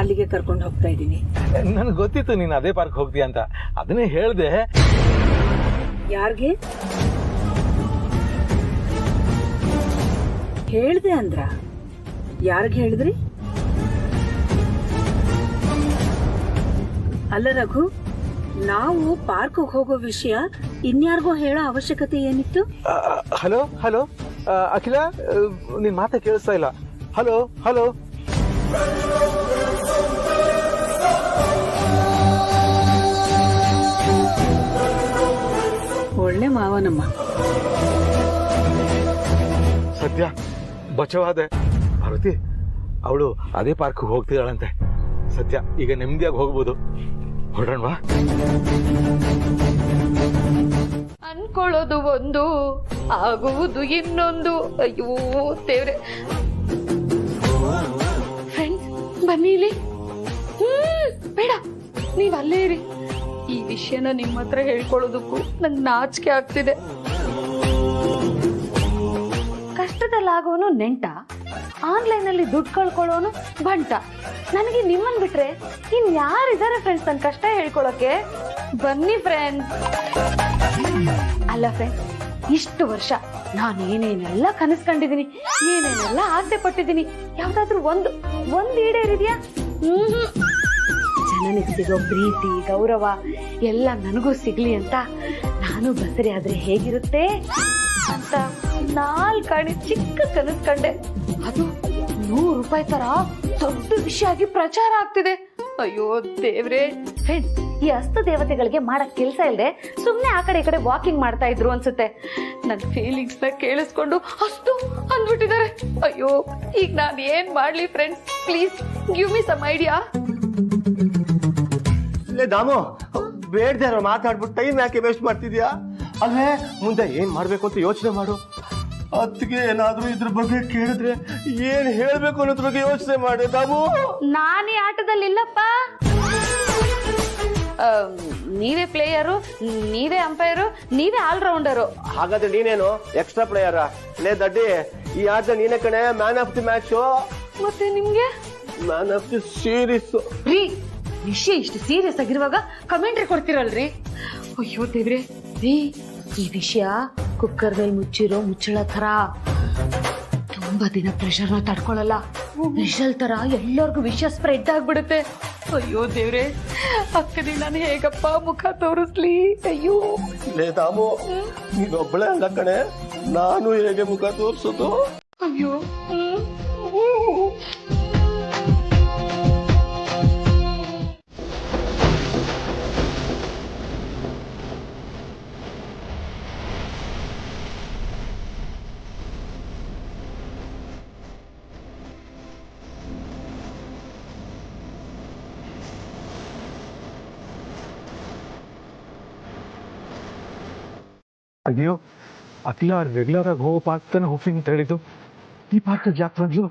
ಅಲ್ಲಿಗೆ ಕರ್ಕೊಂಡು ಹೋಗ್ತಾ ಇದ್ದೀನಿ. ನನ್ಗೆ ಗೊತ್ತಿತ್ತು ನೀನು ಅದೇ ಪಾರ್ಕ್ ಹೋಗ್ತೀಯ ಅಂತ, ಅದನ್ನೇ ಹೇಳ್ದೆ. ಯಾರ್ಗೆ ಹೇಳ್ದೆ ಅಂದ್ರ? ಯಾರ್ಗೆ ಹೇಳಿದ್ರಿ? ಅಲ್ಲ ರಘು, ನಾವು ಪಾರ್ಕ್ ಹೋಗೋ ವಿಷಯ ಇನ್ಯಾರಿಗೋ ಹೇಳೋ ಅವಶ್ಯಕತೆ ಏನಿತ್ತು? ಹಲೋ ಹಲೋ ಅಖಿಲ, ನಿನ್ ಮಾತೆ ಕೇಳಿಸ್ತಾ ಇಲ್ಲ. Hello hello. ಒಳ್ಳೆ ಮಾವನಮ್ಮ. ಸದ್ಯ ಬಚಾವಾದೆ. ಪಾರ್ವತಿ, ಅವಳು ಅದೇ ಪಾರ್ಕ್ ಹೋಗ್ತಿದ್ದಾಳಂತೆ. ಸತ್ಯ, ಈಗ ನೆಮ್ಮದಿಯಾಗಿ ಹೋಗ್ಬೋದು. ಹೊರಡೋಣವಾ? ಅನ್ಕೊಳ್ಳೋದು ಒಂದು, ಆಗುವುದು ಇನ್ನೊಂದು. ಅಯ್ಯೋ ದೇವ್ರೆ. ಫ್ರೆಂಡ್ಸ್, ಬನ್ನಿ ಇಲ್ಲಿ. ಬೇಡ, ನೀವ್ ಅಲ್ಲೇ ಇರಿ. ಈ ವಿಷಯನ ನಿಮ್ಮ ಹತ್ರ ಹೇಳ್ಕೊಳ್ಳೋದಕ್ಕೂ ನಂಗೆ ನಾಚಿಕೆ ಆಗ್ತಿದೆ. ಕಷ್ಟದಲ್ಲಾಗೋನು ನೆಂಟ, ಆನ್ಲೈನಲ್ಲಿ ದುಡ್ಡು ಕಳ್ಕೊಳ್ಳೋನು ಬಂಟ. ನನಗೆ ನಿಮ್ಮನ್ ಬಿಟ್ರೆ ಇನ್ ಯಾರಿದ್ದಾರೆ ಫ್ರೆಂಡ್ಸ್ ನನ್ನ ಕಷ್ಟ ಹೇಳ್ಕೊಳಕ್ಕೆ? ಬನ್ನಿ ಫ್ರೆಂಡ್ಸ್. ಅಲ್ಲ ಫ್ರೆಂಡ್ಸ್, ಇಷ್ಟು ವರ್ಷ ನಾನು ಏನೇನೆಲ್ಲ ಕನಸ್ಕೊಂಡಿದೀನಿ, ಏನೇನೆಲ್ಲ ಆಸೆ ಪಟ್ಟಿದ್ದೀನಿ, ಯಾವ್ದಾದ್ರು ಒಂದು ಈಡೇರಿದ್ಯಾ? ಜನನಿಗೆ ಸಿಗೋ ಪ್ರೀತಿ ಗೌರವ ಎಲ್ಲ ನನಗೂ ಸಿಗ್ಲಿ ಅಂತ ನಾನು ಬಸರಿ ಆದ್ರೆ ಹೇಗಿರುತ್ತೆ ಅಂತ 4 ಆಣೆ ಚಿಕ್ಕ ಕನಸ್ಕೊಂಡೆ. ಅದು 100 ರೂಪಾಯಿ ತರ ದೊಡ್ಡ ವಿಷಯ ಆಗಿ ಪ್ರಚಾರ ಆಗ್ತಿದೆ. ಅಯ್ಯೋ ದೇವ್ರೆ. ಫ್ರೆಂಡ್ಸ್, ಈ ಹಸ್ತ ದೇವತೆಗಳಿಗೆ ಮಾಡಕ್ ಕೆಲ್ಸ ಇಲ್ಲದೆ ಸುಮ್ನೆ ಆ ಕಡೆ ಈ ಕಡೆ ವಾಕಿಂಗ್ ಮಾಡ್ತಾ ಇದ್ರು ಅನ್ಸುತ್ತೆ. ನನ್ ಫೀಲಿಂಗ್ಸ್ ನ ಕೇಳಿಸ್ಕೊಂಡು ಅಷ್ಟು ಅಂದ್ಬಿಟ್ಟಿದ್ದಾರೆ. ಅಯ್ಯೋ, ಈಗ ನಾನ್ ಏನ್ ಮಾಡ್ಲಿ friends? Please give me some idea. Damu, ಬೇಡದೆ ಮಾತಾಡ್ಬಿಟ್ಟು ಟೈಮ್ ಯಾಕೆ ವೇಸ್ಟ್ ಮಾಡ್ತಿದ್ಯಾ? ಅಲ್ಲೇ ಮುಂದೆ ಏನ್ ಮಾಡ್ಬೇಕು ಅಂತ ಯೋಚನೆ ಮಾಡು. ಅದಕ್ಕೆ ಏನಾದ್ರೂ ಇದ್ರ ಬಗ್ಗೆ ಕೇಳಿದ್ರೆ ಏನ್ ಹೇಳ್ಬೇಕು ಅನ್ನೋದ್ರ ಬಗ್ಗೆ ಯೋಚನೆ ಮಾಡಿ ದಾಮು. ನಾನೇ ಆಟದಲ್ಲಿ ಇಲ್ಲಪ್ಪ. ನೀವೇ ಪ್ಲೇಯರು, ನೀವೇ ಅಂಪೈರು, ನೀವೇ ಆಲ್ರೌಂಡರು. ಹಾಗಾದ್ರೆ ನೀನೇನು ಎಕ್ಸ್ಟ್ರಾ ಪ್ಲೇಯರ? ಲೇ ದಡ್ಡಿ, ಈ ಆಟದಲ್ಲಿ ನೀನೇ ಕಣೆ ಮ್ಯಾನ್ ಆಫ್ ದಿ ಮ್ಯಾಚ್. ಮತ್ತೆ ನಿಮ್ಗೆ ಮ್ಯಾನ್ ಆಫ್ ದಿ ಸೀರೀಸ್. ರೀ, ವಿಷಯ ಇಷ್ಟು ಸೀರಿಯಸ್ ಆಗಿರುವಾಗ ಕಮೆಂಟ್ರಿ ಕೊಡ್ತಿರಲ್ರಿ? ಅಯ್ಯೋ ದೇವ್ರೆ. ರೀ, ಈ ವಿಷಯ ಕುಕ್ಕರ್ ಮೇಲೆ ಮುಚ್ಚಿರೋ ಮುಚ್ಚಳ ತರ ತುಂಬಾ ದಿನ ಪ್ರೆಷರ್ನ ತಡ್ಕೊಳಲ್ಲ. ವಿಷಲ್ ತರ ಎಲ್ಲರಿಗೂ ವಿಷಯ ಸ್ಪ್ರೆಡ್ ಆಗ್ಬಿಡುತ್ತೆ. ಅಯ್ಯೋ ದೇವ್ರೆ, ಅಕ್ಕನಿಗೆ ನಾನು ಹೇಗಪ್ಪ ಮುಖ ತೋರಿಸ್ಲಿ? ಅಯ್ಯೋ ಲೇ ದಾಮು, ನೀನೊಬ್ಬಳೇ ಅಲ್ಲ ಕಣೆ, ನಾನು ಹೇಗೆ ಮುಖ ತೋರಿಸೋದು? ಅಯ್ಯೋ. ಅಯ್ಯೋ, ಅಖಿಲ ರೆಗ್ಯುಲರ್ ಆಗಿ ಹೋಗೋ ಪಾರ್ಕ್ ತಾನೆ ಹೋಗ್ತೀನಿ ಅಂತ ಹೇಳಿದ್ದು. ಈ ಪಾರ್ಕ್ ಯಾಕೆ ಬಂದ್ಲು?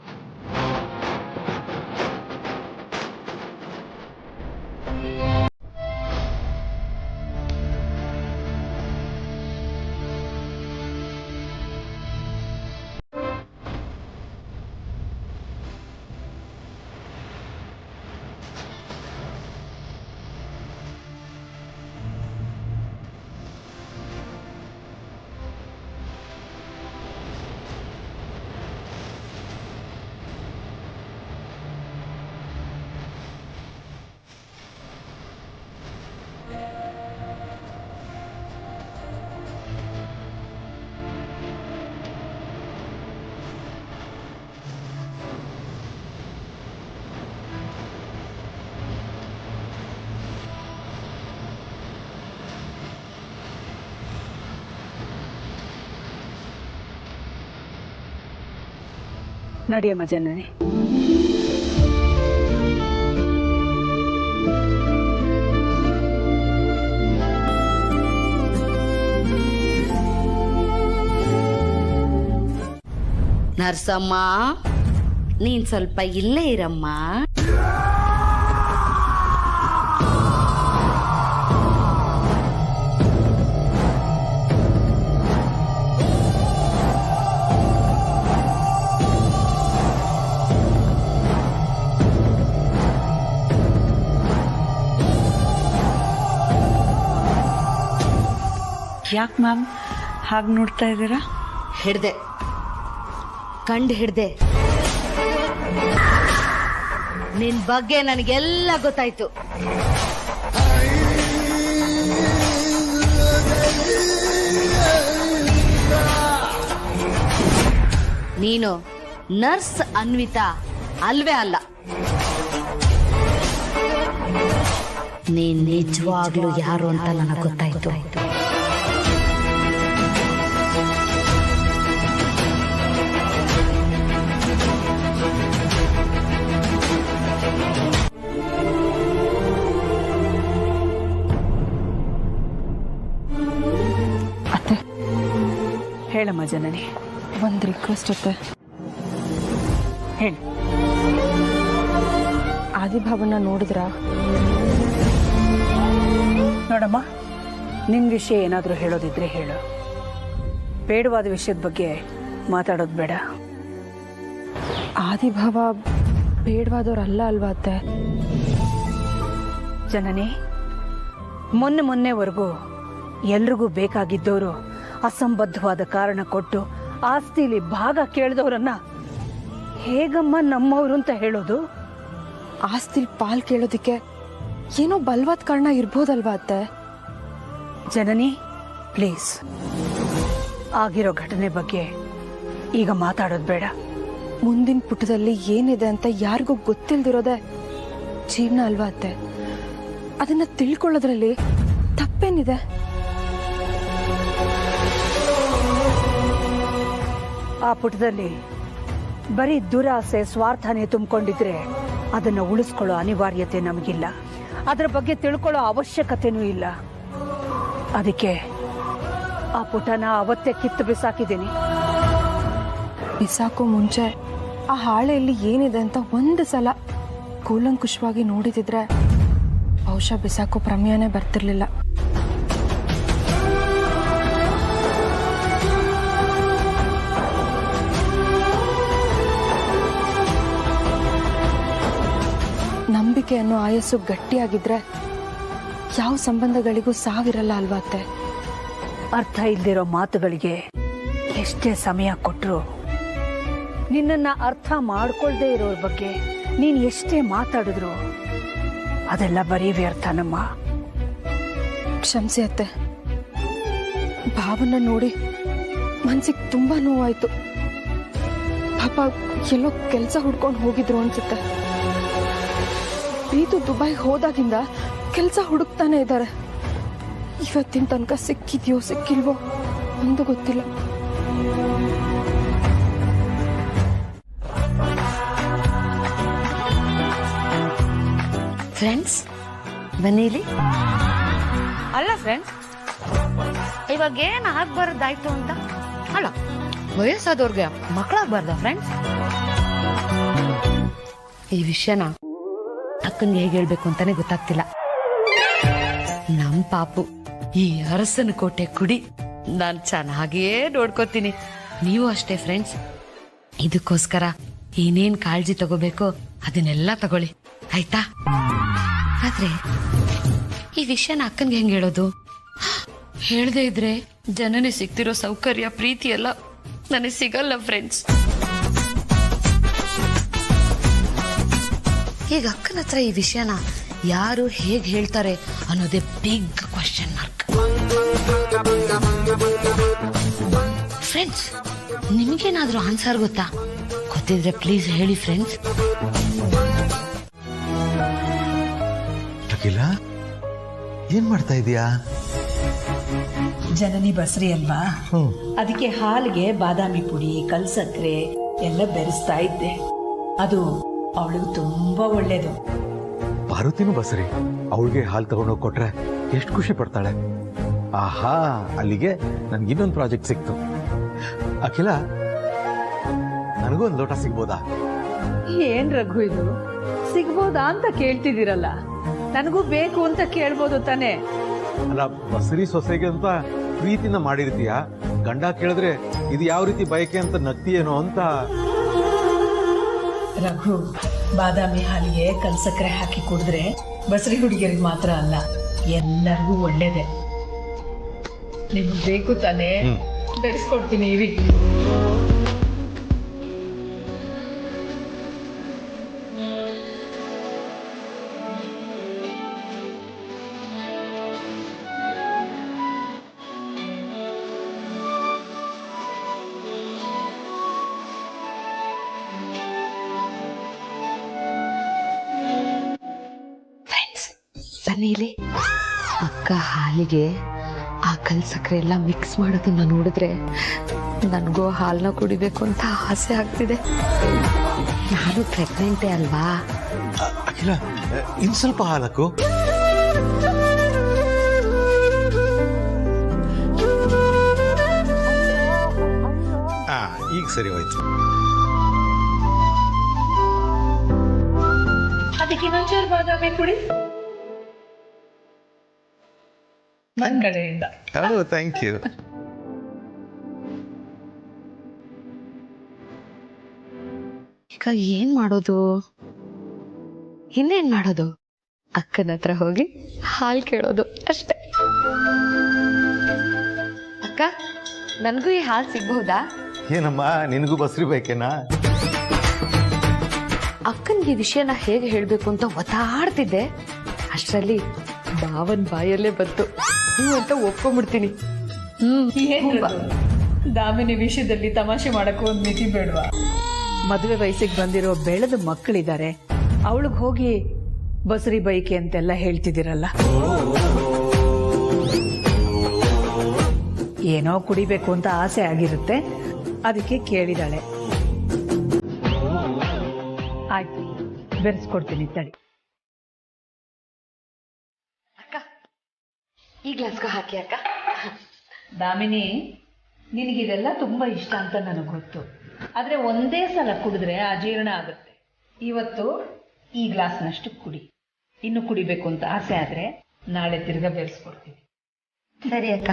ನಡಿಯಮ್ಮ ಜನನಿ. ನರ್ಸಮ್ಮ, ನೀನ್ ಸ್ವಲ್ಪ ಇಲ್ಲೇ ಇರಮ್ಮ. ಯಾಕೆ ಮ್ಯಾಮ್ ಹಾಗೆ ನೋಡ್ತಾ ಇದ್ದೀರಾ? ಹಿಡ್ದೆ, ಕಂಡು ಹಿಡ್ದೆ. ನಿನ್ ಬಗ್ಗೆ ನನಗೆಲ್ಲ ಗೊತ್ತಾಯ್ತು. ನೀನು ನರ್ಸ್ ಅನ್ವಿತಾ ಅಲ್ವೇ ಅಲ್ಲ. ನೀನ್ ನಿಜವಾಗ್ಲೂ ಯಾರು ಅಂತ ನನಗೆ ಗೊತ್ತಾಯ್ತು. ಅತ್ತೆ, ಹೇಳಮ್ಮ ಜನನಿ. ಒಂದು ರಿಕ್ವೆಸ್ಟ್ ಅತ್ತೆ. ಹೇಳಿ. ಆದಿಭಾವನ ನೋಡಿದ್ರಾ? ನೋಡಮ್ಮ, ನಿನ್ನ ವಿಷಯ ಏನಾದರೂ ಹೇಳೋದಿದ್ರೆ ಹೇಳು. ಬೇಡವಾದ ವಿಷಯದ ಬಗ್ಗೆ ಮಾತಾಡೋದು ಬೇಡ. ಆದಿಭಾವ ಬೇಡವಾದವ್ರಲ್ಲ ಅಲ್ವಾ ಅತ್ತೆ? ಜನನಿ, ಮೊನ್ನೆವರೆಗೂ ಎಲ್ರಿಗೂ ಬೇಕಾಗಿದ್ದವರು ಅಸಂಬದ್ಧವಾದ ಕಾರಣ ಕೊಟ್ಟು ಆಸ್ತಿಲಿ ಭಾಗ ಕೇಳಿದವರನ್ನ ಹೇಗಮ್ಮ ನಮ್ಮವರು ಅಂತ ಹೇಳೋದು? ಆಸ್ತಿಲ್ ಪಾಲ್ ಕೇಳೋದಕ್ಕೆ ಏನೋ ಬಲವಾದ ಕಾರಣ ಇರ್ಬೋದಲ್ವಾ ಅತ್ತೆ? ಜನನಿ, ಪ್ಲೀಸ್, ಆಗಿರೋ ಘಟನೆ ಬಗ್ಗೆ ಈಗ ಮಾತಾಡೋದು ಬೇಡ. ಮುಂದಿನ ಪುಟದಲ್ಲಿ ಏನಿದೆ ಅಂತ ಯಾರಿಗೂ ಗೊತ್ತಿಲ್ದಿರೋದೆ ಜೀವನ ಅಲ್ವಾ ಅತ್ತೆ? ಅದನ್ನ ತಿಳ್ಕೊಳ್ಳೋದ್ರಲ್ಲಿ ತಪ್ಪೇನಿದೆ? ಆ ಪುಟದಲ್ಲಿ ಬರೀ ದುರಾಸೆ, ಸ್ವಾರ್ಥನೇ ತುಂಬಿಕೊಂಡಿದ್ರೆ ಅದನ್ನು ಉಳಿಸ್ಕೊಳ್ಳೋ ಅನಿವಾರ್ಯತೆ ನಮಗಿಲ್ಲ. ಅದರ ಬಗ್ಗೆ ತಿಳ್ಕೊಳ್ಳೋ ಅವಶ್ಯಕತೆನೂ ಇಲ್ಲ. ಅದಕ್ಕೆ ಆ ಪುಟನ ಅವತ್ತೇ ಕಿತ್ತು ಬಿಸಾಕಿದ್ದೀನಿ. ಬಿಸಾಕೋ ಮುಂಚೆ ಆ ಹಾಳೆಯಲ್ಲಿ ಏನಿದೆ ಅಂತ ಒಂದು ಸಲ ಕೂಲಂಕುಷವಾಗಿ ನೋಡಿದಿದ್ರೆ ಬಹುಶಃ ಬಿಸಾಕೋ ಪ್ರಮೇಯನೇ ಬರ್ತಿರ್ಲಿಲ್ಲ. ನಂಬಿಕೆ ಅನ್ನೋ ಆಯಸ್ಸು ಗಟ್ಟಿಯಾಗಿದ್ರೆ ಯಾವ ಸಂಬಂಧಗಳಿಗೂ ಸಾವಿರಲ್ಲ ಅಲ್ವಾ ಅತ್ತೆ? ಅರ್ಥ ಇಲ್ದಿರೋ ಮಾತುಗಳಿಗೆ ಎಷ್ಟೇ ಸಮಯ ಕೊಟ್ಟರು, ನಿನ್ನನ್ನ ಅರ್ಥ ಮಾಡ್ಕೊಳ್ದೇ ಇರೋರ ಬಗ್ಗೆ ನೀನ್ ಎಷ್ಟೇ ಮಾತಾಡಿದ್ರು ಅದೆಲ್ಲ ಬರೀ ವ್ಯರ್ಥನಮ್ಮ. ಕ್ಷಮಿಸಿ ಅತ್ತೆ, ಭಾವನ ನೋಡಿ ಮನ್ಸಿಗೆ ತುಂಬಾ ನೋವಾಯ್ತು. ಪಾಪ ಎಲ್ಲೋ ಕೆಲಸ ಹುಡ್ಕೊಂಡು ಹೋಗಿದ್ರು ಅನ್ಸುತ್ತೆ. ಪ್ರೀತು ದುಬೈ ಹೋದಾಗಿಂದ ಕೆಲಸ ಹುಡುಕ್ತಾನೆ ಇದ್ದಾರೆ. ಇವತ್ತಿನ ತನಕ ಸಿಕ್ಕಿದ್ಯೋ ಸಿಕ್ಕಿಲ್ವೋ ಒಂದು ಗೊತ್ತಿಲ್ಲ. ಫ್ರೆಂಡ್ಸ್ ಬನ್ನಿಲಿ. ಅಲ್ಲ ಫ್ರೆಂಡ್ಸ್, ಇವಾಗ ಏನ್ ಆಗ್ಬಾರ್ದಾಯ್ತು ಅಂತ ಅಲ್ಲ, ವಯಸ್ಸಾದವ್ರಿಗೆ ಮಕ್ಕಳಾಗ್ಬಾರ್ದ ಫ್ರೆಂಡ್ಸ್? ಈ ವಿಷಯನ ಅಕ್ಕನ್ಗೆ ಹೇಗೆ ಹೇಳ್ಬೇಕು ಅಂತಾನೆ ಗೊತ್ತಾಗ್ತಿಲ್ಲ. ನಮ್ ಪಾಪು ಈ ಅರಸನ ಕೋಟೆ ಕುಡಿ ನಾನ್ ಚೆನ್ನಾಗಿಯೇ ನೋಡ್ಕೋತೀನಿ. ನೀವು ಅಷ್ಟೇ ಫ್ರೆಂಡ್ಸ್. ಇದಕ್ಕೋಸ್ಕರ ಏನೇನ್ ಕಾಳಜಿ ತಗೋಬೇಕೋ ಅದನ್ನೆಲ್ಲ ತಗೊಳ್ಳಿ, ಆಯ್ತಾ? ಆದ್ರೆ ಈ ವಿಷಯನ ಅಕ್ಕನ್ಗೆ ಹೆಂಗ್ ಹೇಳೋದು? ಹೇಳ್ದೆ ಇದ್ರೆ ಜನನೇ ಸಿಗ್ತಿರೋ ಸೌಕರ್ಯ, ಪ್ರೀತಿ ಎಲ್ಲ ನನಗೆ ಸಿಗಲ್ಲ ಫ್ರೆಂಡ್ಸ್. ಈಗ ಅಕ್ಕನ ಹತ್ರ ಈ ವಿಷಯನ ಯಾರು ಹೇಗ್ ಹೇಳ್ತಾರೆ ಅನ್ನೋದೇ ಬಿಗ್ ಕ್ವಶನ್ ಮಾರ್ಕ್. ಫ್ರೆಂಡ್ಸ್, ನಿಮ್ಗೇನಾದ್ರೂ ಆನ್ಸರ್ ಗೊತ್ತಾ? ಗೊತ್ತಿದ್ರೆ ಪ್ಲೀಸ್ ಹೇಳಿ ಫ್ರೆಂಡ್ಸ್. ಅಖಿಲ, ಏನ್ ಮಾಡ್ತಾ ಇದೀಯಾ? ಜನನಿ ಬಸ್ರಿ ಅಲ್ವಾ, ಅದಕ್ಕೆ ಹಾಲಿಗೆ ಬಾದಾಮಿ ಪುಡಿ, ಕಲ್ಸಕ್ರೆ ಎಲ್ಲ ಬೆರೆಸ್ತಾ ಇದ್ದೆ. ಅದು ಅವಳಿಗೆ ತುಂಬಾ ಒಳ್ಳೇದು. ಪಾರ್ವತಿನೂ ಬಸರಿ ಅವಳಿಗೆ ಹಾಲು ತಗೊಂಡೋಗಿ ಕೊಟ್ರೆ ಎಷ್ಟು ಖುಷಿ ಪಡ್ತಾಳೆ. ಆಹಾ, ಅಲ್ಲಿಗೆ ನನ್ಗೆ ಇನ್ನೊಂದು ಪ್ರಾಜೆಕ್ಟ್ ಸಿಕ್ತು. ಅಖಿಲ, ನನಗೂ ಒಂದು ಲೋಟ ಸಿಗ್ಬೋದಾ? ಏನ್ ರಘು ಇದು, ಸಿಗ್ಬೋದಾ ಅಂತ ಕೇಳ್ತಿದ್ದೀರಲ್ಲ? ನನಗೂ ಬೇಕು ಅಂತ ಕೇಳ್ಬೋದು ತಾನೆ? ಅಲ್ಲ, ಬಸರಿ ಸೊಸೆಗೆ ಅಂತ ಪ್ರೀತಿನ ಮಾಡಿರ್ತೀಯ, ಗಂಡ ಕೇಳಿದ್ರೆ ಇದು ಯಾವ ರೀತಿ ಬಯಕೆ ಅಂತ ನಗ್ತೀಯೇನೋ ಅಂತ. ರಘು, ಬಾದಾಮಿ ಹಾಲಿಗೆ ಕಲ್ಸಕ್ಕರೆ ಹಾಕಿ ಕುಡಿದ್ರೆ ಬಸರಿ ಹುಡುಗಿಯರಿಗೆ ಮಾತ್ರ ಅಲ್ಲ, ಎಲ್ಲರಿಗೂ ಒಳ್ಳೇದೆ. ನಿಮ್ಗೆ ಬೇಕು ತಾನೆ? ಬೆರೆಸ್ಕೊಡ್ತೀನಿ ಇರಿ. ಬನ್ನಿಲಿ. ಅಕ್ಕ ಹಾಲಿಗೆ ಆ ಕಲ್ ಸಕ್ಕರೆ ಎಲ್ಲ ಮಿಕ್ಸ್ ಮಾಡೋದನ್ನ ನೋಡಿದ್ರೆ ನನಗೂ ಹಾಲನ್ನ ಕುಡಿಬೇಕು ಅಂತ ಆಸೆ ಆಗ್ತಿದೆ. ನಾನು ಪ್ರೆಗ್ನೆಂಟೇ ಅಲ್ವಾ? ಅಖಿಲ, ಇನ್ ಸ್ವಲ್ಪ ಹಾಲಕ್ಕು. ಈಗ ಸರಿ ಹೋಯ್ತು. ಅದಕ್ಕೆ ಇನ್ನೊಂಚೂರು ಬಾದಾಮಿ ಕುಡಿ ನನ್ನ ಕಡೆಯಿಂದ. Thank you. ಈಗ ಏನ್ ಮಾಡೋದು? ಇನ್ನೇನ್ ಮಾಡೋದು? ಅಕ್ಕನ ಹತ್ರ ಹೋಗಿ ಹಾಲು ಕೇಳೋದು ಅಷ್ಟೆ. ಅಕ್ಕ, ನನಗೂ ಈ ಹಾಲು ಸಿಗ್ಬಹುದಾ? ಏನಮ್ಮ, ನಿನಗೂ ಬಸ್ರಿ ಬೇಕೇನಾ? ಅಕ್ಕನಿಗೆ ಈ ವಿಷಯನ ಹೇಗೆ ಹೇಳ್ಬೇಕು ಅಂತ ಒತ್ತಾಡ್ತಿದ್ದೆ. ಅಷ್ಟರಲ್ಲಿ ಭಾವನ್ ಬಾಯಲ್ಲೇ ಬಂತು. ನೀವು ಅಂತ ಒಪ್ಕೊಂಡ್ಬಿಡ್ತೀನಿ. ದಾಮಿನಿ ವಿಷಯದಲ್ಲಿ ತಮಾಷೆ ಮಾಡಕ್ಕೂ ಒಂದು ಮಿತಿ ಬೇಡವಾ? ಮದುವೆ ವಯಸ್ಸಿಗೆ ಬಂದಿರೋ ಬೆಳೆದ ಮಕ್ಕಳಿದ್ದಾರೆ, ಅವಳಿಗೆ ಹೋಗಿ ಬಸರಿ ಬೈಕೆ ಅಂತೆಲ್ಲ ಹೇಳ್ತಿದ್ದೀರಲ್ಲ. ಏನೋ ಕುಡಿಬೇಕು ಅಂತ ಆಸೆ ಆಗಿರುತ್ತೆ, ಅದಕ್ಕೆ ಕೇಳಿದಾಳೆ. ಆಯ್ತು, ಬೆರೆಸ್ಕೊಡ್ತೀನಿ ತಡಿ. ಅಕ್ಕ, ಈ ಗ್ಲಾಸ್ಗೂ ಹಾಕಿ ಅಕ್ಕ. ದಾಮಿನಿ, ನಿನಗಿದೆಲ್ಲ ತುಂಬಾ ಇಷ್ಟ ಅಂತ ನನಗೆ ಗೊತ್ತು. ಆದ್ರೆ ಒಂದೇ ಸಲ ಕುಡಿದ್ರೆ ಅಜೀರ್ಣ ಆಗುತ್ತೆ. ಇವತ್ತು ಈ ಗ್ಲಾಸ್ನಷ್ಟು ಕುಡಿ. ಇನ್ನು ಕುಡಿಬೇಕು ಅಂತ ಆಸೆ ಆದ್ರೆ ನಾಳೆ ತಿರ್ಗಾ ಬೆರೆಸ್ಕೊಡ್ತೀನಿ. ಸರಿ ಅಕ್ಕ.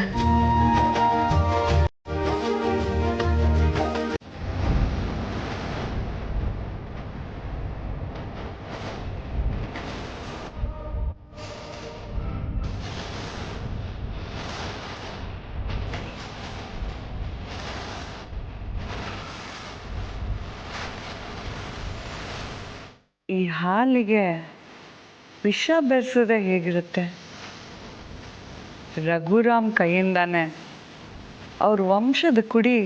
ಈ ಹಾಲಿಗೆ ವಿಷ ಬೆರೆಸಿದ್ರೆ ಹೇಗಿರುತ್ತೆ? ರಘುರಾಮ್ ಕೈಯಿಂದಾನೆ ಅವ್ರ ವಂಶದ ಕುಡಿ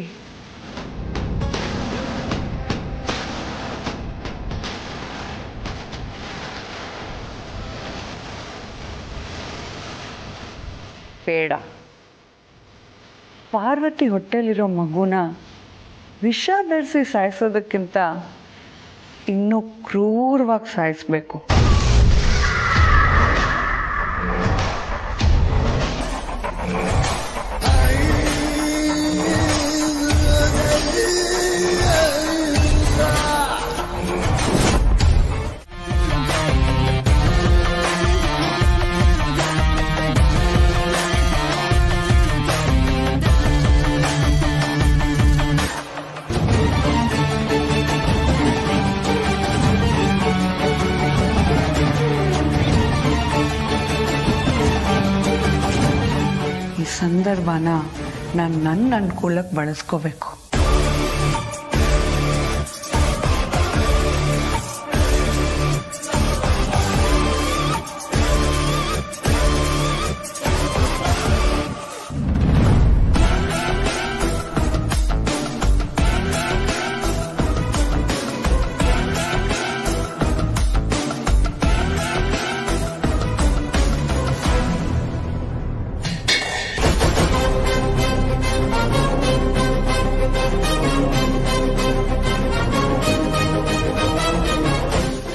ಬೇಡ. ಪಾರ್ವತಿ ಹೊಟ್ಟೆಲಿರೋ ಮಗುನ ವಿಷ ಬೆರೆಸಿ ಸಾಯಿಸೋದಕ್ಕಿಂತ ಇನ್ನೂ ಕ್ರೂರವಾಗಿ ಸಾಯಿಸ್ಬೇಕು. ಸಂದರ್ಭನ ನಾನು ನನ್ನ ಅನುಕೂಲಕ್ಕೆ ಬಳಸ್ಕೋಬೇಕು.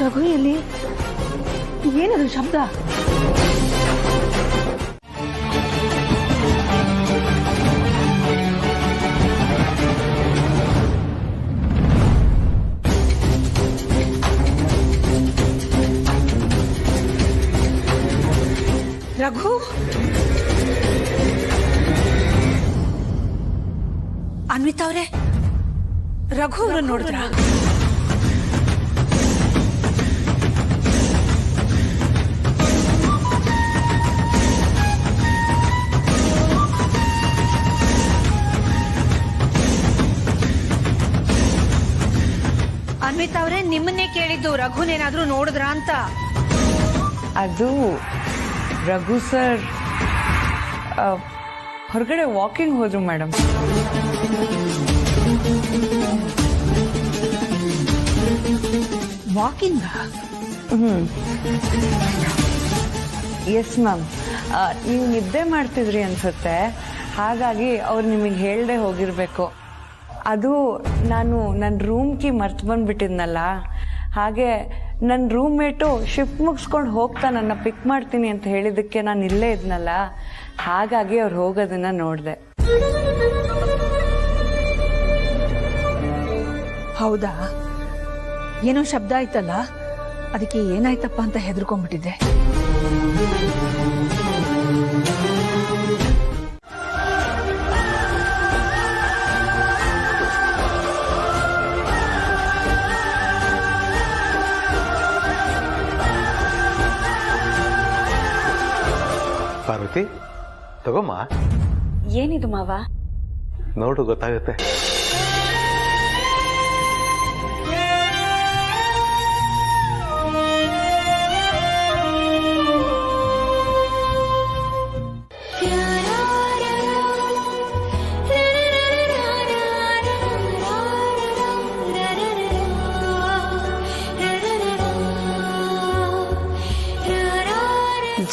ರಘು, ಎಲ್ಲಿ? ಏನದು ಶಬ್ದ? ರಘು, ಅನ್ವಿತಾ ಅವರೇ, ರಘು ಅವ್ರನ್ನ ನೋಡಿದ್ರ? ಅನ್ವಿತಾ ಅವರೇ, ನಿಮ್ಮನ್ನೇ ಕೇಳಿದ್ದು, ರಘುನೇನಾದ್ರೂ ನೋಡಿದ್ರ ಅಂತ. ಅದು ರಘು ಸರ್ ಹೊರಗಡೆ ವಾಕಿಂಗ್ ಹೋದ್ರು ಮೇಡಮ್. ವಾಕಿಂಗ್? Yes ma'am. ನೀವು ನಿದ್ದೆ ಮಾಡ್ತಿದ್ರಿ ಅನ್ಸುತ್ತೆ, ಹಾಗಾಗಿ ಅವ್ರು ನಿಮಗೆ ಹೇಳ್ದೆ ಹೋಗಿರ್ಬೇಕು. ಅದು ನಾನು ನನ್ನ ರೂಮ್ ಕೀ ಮರ್ತು ಬಂದ್ಬಿಟ್ಟಿದ್ನಲ್ಲ, ಹಾಗೆ ನನ್ನ ರೂಮ್ ಮೇಟು ಶಿಫ್ಟ್ ಮುಗಿಸ್ಕೊಂಡು ಹೋಗ್ತಾ ನನ್ನ ಪಿಕ್ ಮಾಡ್ತೀನಿ ಅಂತ ಹೇಳಿದ್ದಕ್ಕೆ ನಾನು ಇಲ್ಲೇ ಇದ್ನಲ್ಲ, ಹಾಗಾಗಿ ಅವ್ರು ಹೋಗೋದನ್ನ ನೋಡಿದೆ. ಹೌದಾ? ಏನೋ ಶಬ್ದ ಆಯ್ತಲ್ಲ, ಅದಕ್ಕೆ ಏನಾಯ್ತಪ್ಪ ಅಂತ ಹೆದರ್ಕೊಂಡ್ಬಿಟ್ಟಿದ್ದೆ. ಪಾರ್ವತಿ ತಗೋಮ್ಮ. ಏನಿದು ಮಾವ? ನೋಡು ಗೊತ್ತಾಗುತ್ತೆ.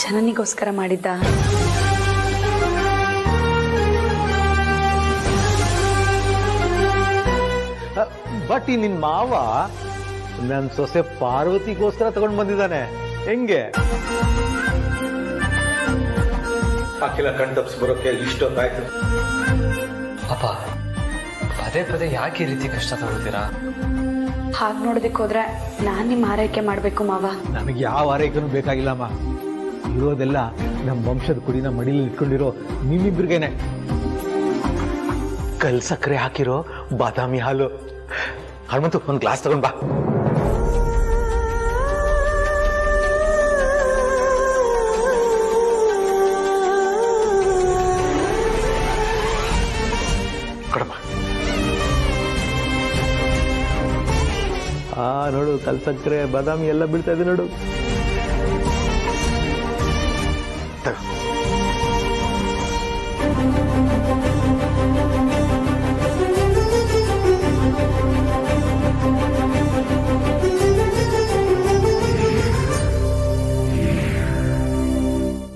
ಜನನಿಗೋಸ್ಕರ ಮಾಡಿದ್ದ? ಬಟ್ ಈ ನಿನ್ ಮಾವ ನನ್ ಸೊಸೆ ಪಾರ್ವತಿಗೋಸ್ಕರ ತಗೊಂಡ್ ಬಂದಿದ್ದಾನೆ. ಹೆಂಗೆ ಅಖಿಲ ಕಣ್ ತಪ್ಪಿಸಿ ಬರೋಕೆ ಇಷ್ಟೊತ್ತಾಯ್ತು. ಅಪ್ಪ ಪದೇ ಪದೇ ಯಾಕೆ ಈ ರೀತಿ ಕಷ್ಟ ತಗೊಳ್ತೀರಾ? ಹಾಗೆ ನೋಡೋದಕ್ಕೆ ಹೋದ್ರೆ ನಾನ್ ನಿಮ್ ಆರೈಕೆ ಮಾಡ್ಬೇಕು ಮಾವ. ನನಗೆ ಯಾವ ಆರೈಕೆನೂ ಬೇಕಾಗಿಲ್ಲಮ್ಮ. ಇರೋದೆಲ್ಲ ನಮ್ಮ ವಂಶದ ಕುಡಿನ ಮಡಿಲಿ ಇಟ್ಕೊಂಡಿರೋ ನಿಮ್ಮಿಬ್ರಿಗೇನೆ. ಕಲ್ ಸಕ್ಕರೆ ಹಾಕಿರೋ ಬಾದಾಮಿ ಹಾಲು. ಹನುಮಂತು ಒಂದು ಗ್ಲಾಸ್ ತಗೊಂಡ್ ಬಾ. ಕೊಡಮ್ಮ. ನೋಡು ಕಲ್ ಸಕ್ಕರೆ ಬಾದಾಮಿ ಎಲ್ಲ ಬೀಳ್ತಾ ಇದೆ ನೋಡು.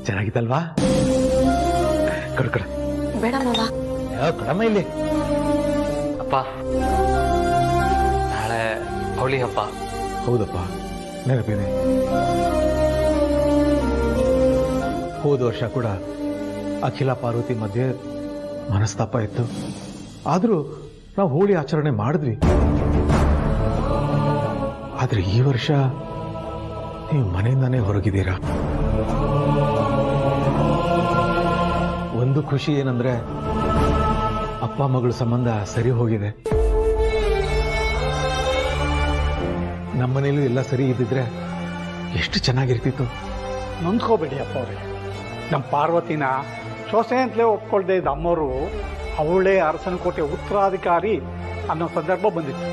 ಚೆನ್ನಾಗಿತ್ತಲ್ವಾ? ಕೊಡು ಕೊಡು. ಬೇಡ ಮಾವ. ಕೊಡಮ್ಮ ಇಲ್ಲಿ. ಅಪ್ಪ ನಾಳೆ ಹೋಳಿ ಹಬ್ಬ. ಹೌದಪ್ಪ, ನೆನಪಿದೆ. ಹೋದ ವರ್ಷ ಕೂಡ ಅಖಿಲ ಪಾರ್ವತಿ ಮಧ್ಯೆ ಮನಸ್ತಾಪ ಇತ್ತು. ಆದರೂ ನಾವು ಹೋಳಿ ಆಚರಣೆ ಮಾಡಿದ್ವಿ. ಆದ್ರೆ ಈ ವರ್ಷ ನೀವು ಮನೆಯಿಂದಾನೇ ಹೊರಗಿದ್ದೀರಾ. ಒಂದು ಖುಷಿ ಏನಂದ್ರೆ ಅಪ್ಪ ಮಗಳ ಸಂಬಂಧ ಸರಿ ಹೋಗಿದೆ. ನಮ್ಮನೇಲೂ ಎಲ್ಲ ಸರಿ ಇದ್ದಿದ್ರೆ ಎಷ್ಟು ಚೆನ್ನಾಗಿರ್ತಿತ್ತು. ನೊಂದ್ಕೋಬೇಡಿ ಅಪ್ಪ ಅವ್ರೆ. ನಮ್ಮ ಪಾರ್ವತಿನ ಸೊಸೆ ಅಂತಲೇ ಒಪ್ಕೊಳ್ದೇ ಇದ್ದ ಅಮ್ಮವರು ಅವಳೇ ಅರಸನಕೋಟೆ ಉತ್ತರಾಧಿಕಾರಿ ಅನ್ನೋ ಸಂದರ್ಭ ಬಂದಿತ್ತು.